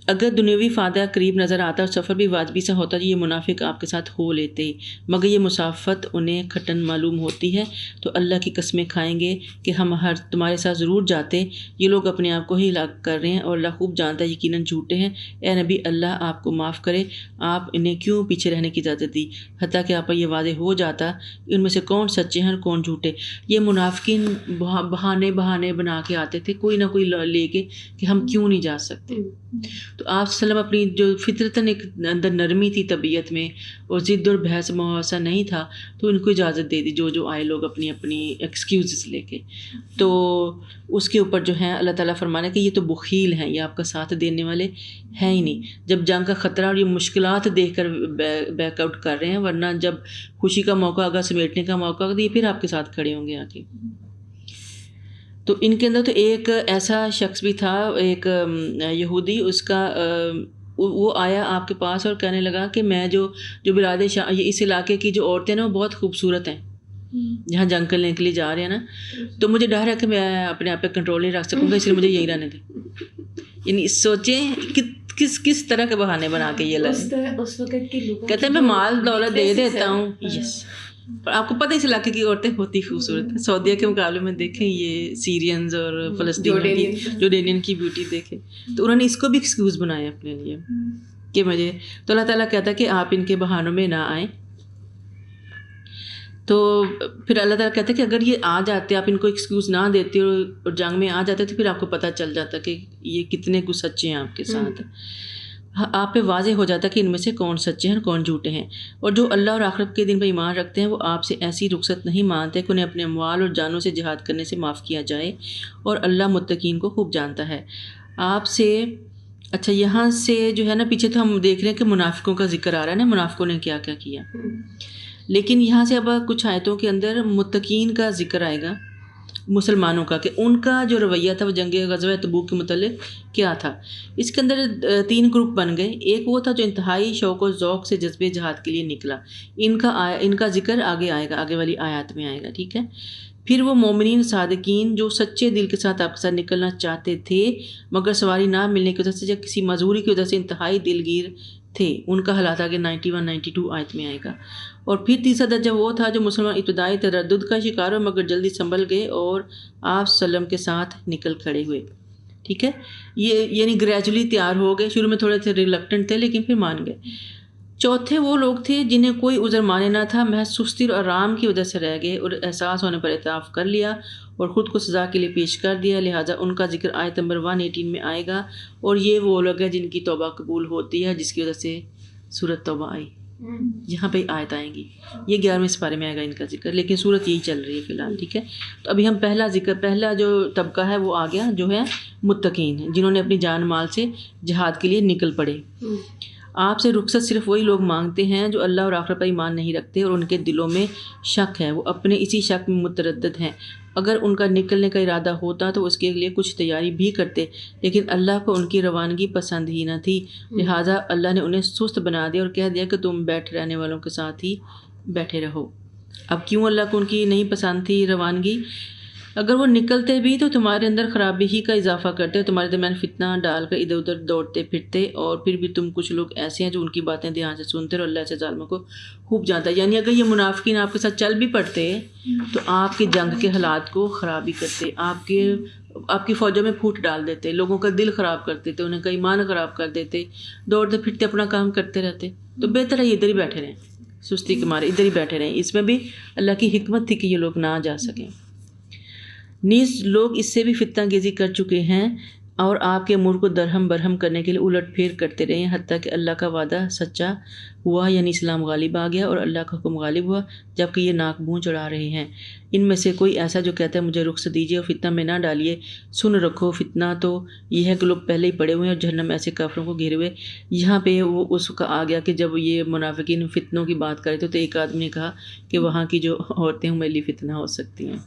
اگر دنیاوی فائدہ قریب نظر آتا اور سفر بھی واجبی سا ہوتا تو یہ منافق آپ کے ساتھ ہو لیتے، مگر یہ مسافت انہیں کھٹن معلوم ہوتی ہے، تو اللہ کی قسمیں کھائیں گے کہ ہم تمہارے ساتھ ضرور جاتے، یہ لوگ اپنے آپ کو ہی ہلاک کر رہے ہیں، اور اللہ خوب جانتا ہے یقیناً جھوٹے ہیں۔ اے نبی، اللہ آپ کو معاف کرے، آپ انہیں کیوں پیچھے رہنے کی اجازت دی، حتیٰ کہ آپ پر یہ واضح ہو جاتا ان میں سے کون سچے ہیں اور کون جھوٹے۔ یہ منافقین بہانے بنا کے آتے تھے کوئی نہ کوئی لے کے کہ ہم کیوں نہیں جا سکتے۔ تو آپ صلی اللہ علیہ وسلم اپنی جو فطرتاً ایک اندر نرمی تھی طبیعت میں، اور ضد اور بحث محاسا نہیں تھا، تو ان کو اجازت دے دی جو آئے لوگ اپنی ایکسکیوزز لے کے۔ تو اس کے اوپر جو ہے اللہ تعالیٰ فرمانا کہ یہ تو بخیل ہیں، یہ آپ کا ساتھ دینے والے ہیں ہی نہیں، جب جنگ کا خطرہ اور یہ مشکلات دیکھ کر بیک آؤٹ کر رہے ہیں، ورنہ جب خوشی کا موقع آگا، سمیٹنے کا موقع آگا، تو یہ پھر آپ کے ساتھ کھڑے ہوں گے آ کے۔ تو ان کے اندر تو ایک ایسا شخص بھی تھا، ایک یہودی، وہ آیا آپ کے پاس اور کہنے لگا کہ میں جو بلاد شام، یہ اس علاقے کی جو عورتیں نا وہ بہت خوبصورت ہیں جہاں جنگ کرنے کے لیے جا رہے ہیں نا، تو مجھے ڈر ہے کہ میں اپنے آپ پہ کنٹرول نہیں رکھ سکوں گا، اس لیے مجھے یہی رہنے دیں. یعنی سوچیں کہ کس طرح کے بہانے بنا کے یہ لگے. اس وقت کے لوگوں کہتے ہیں میں مال دولت دے دیتا ہوں. یس، پر آپ کو پتہ اس علاقے کی عورتیں ہوتی خوبصورت ہیں. سعودیہ کے مقابلے میں دیکھیں یہ سیرینز اور فلسطینیوں کی، جورڈینین کی بیوٹی دیکھیں، تو انہوں نے اس کو بھی ایکسکیوز بنایا اپنے لیے کہ مجھے، تو اللہ تعالیٰ کہتا ہے کہ آپ ان کے بہانوں میں نہ آئیں. تو پھر اللہ تعالیٰ کہتا ہے کہ اگر یہ آ جاتے، آپ ان کو ایکسکیوز نہ دیتے اور جنگ میں آ جاتے تو پھر آپ کو پتہ چل جاتا کہ یہ کتنے کچھ سچے ہیں آپ کے ساتھ. آپ پہ واضح ہو جاتا کہ ان میں سے کون سچے ہیں اور کون جھوٹے ہیں. اور جو اللہ اور آخرت کے دن پہ ایمان رکھتے ہیں وہ آپ سے ایسی رخصت نہیں مانتے کہ انہیں اپنے اموال اور جانوں سے جہاد کرنے سے معاف کیا جائے، اور اللہ متقین کو خوب جانتا ہے. آپ سے اچھا یہاں سے جو ہے نا، پیچھے تو ہم دیکھ رہے ہیں کہ منافقوں کا ذکر آ رہا ہے نا، منافقوں نے کیا کیا کیا، لیکن یہاں سے اب کچھ آیتوں کے اندر متقین کا ذکر آئے گا، مسلمانوں کا، کہ ان کا جو رویہ تھا وہ جنگ غزوہ تبوک کے متعلق کیا تھا. اس کے اندر 3 گروپ بن گئے. ایک وہ تھا جو انتہائی شوق و ذوق سے جذبے جہاد کے لیے نکلا، ان کا ذکر آگے آئے گا، آگے والی آیات میں آئے گا. ٹھیک ہے. پھر وہ مومنین صادقین جو سچے دل کے ساتھ آپ کے ساتھ نکلنا چاہتے تھے مگر سواری نہ ملنے کی وجہ سے یا کسی معذوری کی وجہ سے انتہائی دلگیر تھے، ان کا حالات آگے 91 92 آیت میں آئے گا. اور پھر تیسرا درجہ وہ تھا جو مسلمان ابتدائی تردد کا شکار ہو مگر جلدی سنبھل گئے اور آپ وسلم کے ساتھ نکل کھڑے ہوئے. ٹھیک ہے. یہ یعنی گریجولی تیار ہو گئے، شروع میں تھوڑے سے ریلکٹنٹ تھے لیکن پھر مان گئے. چوتھے وہ لوگ تھے جنہیں کوئی عذر مانے نہ تھا، محض سستی اور آرام کی وجہ سے رہ گئے اور احساس ہونے پر اعتراف کر لیا اور خود کو سزا کے لیے پیش کر دیا، لہٰذا ان کا ذکر آیت نمبر 118 میں آئے گا. اور یہ وہ لوگ ہیں جن کی توبہ قبول ہوتی ہے، جس کی وجہ سے سورۃ توبہ آئی. یہاں پہ آیت آئیں گی، یہ 11ویں سپارے میں آئے گا ان کا ذکر، لیکن صورت یہی چل رہی ہے فی الحال. ٹھیک ہے. تو ابھی ہم پہلا جو طبقہ ہے وہ آ گیا، جو ہے متقین، جنہوں نے اپنی جان مال سے جہاد کے لیے نکل پڑے. آپ سے رخصت صرف وہی لوگ مانگتے ہیں جو اللہ اور آخرت پر ایمان نہیں رکھتے اور ان کے دلوں میں شک ہے، وہ اپنے اسی شک میں متردد ہیں. اگر ان کا نکلنے کا ارادہ ہوتا تو اس کے لیے کچھ تیاری بھی کرتے، لیکن اللہ کو ان کی روانگی پسند ہی نہ تھی، لہٰذا اللہ نے انہیں سست بنا دیا اور کہہ دیا کہ تم بیٹھ رہنے والوں کے ساتھ ہی بیٹھے رہو. اب کیوں اللہ کو ان کی نہیں پسند تھی روانگی؟ اگر وہ نکلتے بھی تو تمہارے اندر خرابی ہی کا اضافہ کرتے، تمہارے درمیان فتنہ ڈال کر ادھر ادھر دوڑتے پھرتے، اور پھر بھی تم کچھ لوگ ایسے ہیں جو ان کی باتیں دھیان سے سنتے اور اللہ سے ظالموں کو خوب جانتا ہے. یعنی اگر یہ منافقین آپ کے ساتھ چل بھی پڑتے تو آپ کے جنگ کے حالات کو خرابی کرتے، آپ کی فوجوں میں پھوٹ ڈال دیتے، لوگوں کا دل خراب کر دیتے، انہیں کا ایمان خراب کر دیتے، دوڑتے پھرتے اپنا کام کرتے رہتے. تو بہتر ہے یہ ادھر ہی بیٹھے رہیں، سستی کے مارے ادھر ہی بیٹھے رہیں. اس میں بھی اللہ کی حکمت تھی کہ یہ لوگ نہ جا سکیں. نیز لوگ اس سے بھی فتنہ گیزی کر چکے ہیں اور آپ کے امور کو درہم برہم کرنے کے لیے الٹ پھیر کرتے رہے ہیں، حتیٰ کہ اللہ کا وعدہ سچا ہوا، یعنی اسلام غالب آ گیا اور اللہ کا حکم غالب ہوا، جبکہ یہ ناک منہ چڑھا رہے ہیں. ان میں سے کوئی ایسا جو کہتا ہے مجھے رخصت دیجیے اور فتنہ میں نہ ڈالیے، سن رکھو فتنہ تو یہ ہے کہ لوگ پہلے ہی پڑے ہوئے ہیں اور جہنم ایسے کافروں کو گھیرے ہوئے. یہاں پہ وہ اس کا آ گیا کہ جب یہ منافقین فتنوں کی بات کرے تو ایک آدمی نے کہا کہ وہاں کی جو عورتیں ہیں میرے لیے فتنہ ہو سکتی ہیں.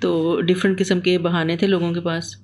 تو ڈفرینٹ قسم کے بہانے تھے لوگوں کے پاس.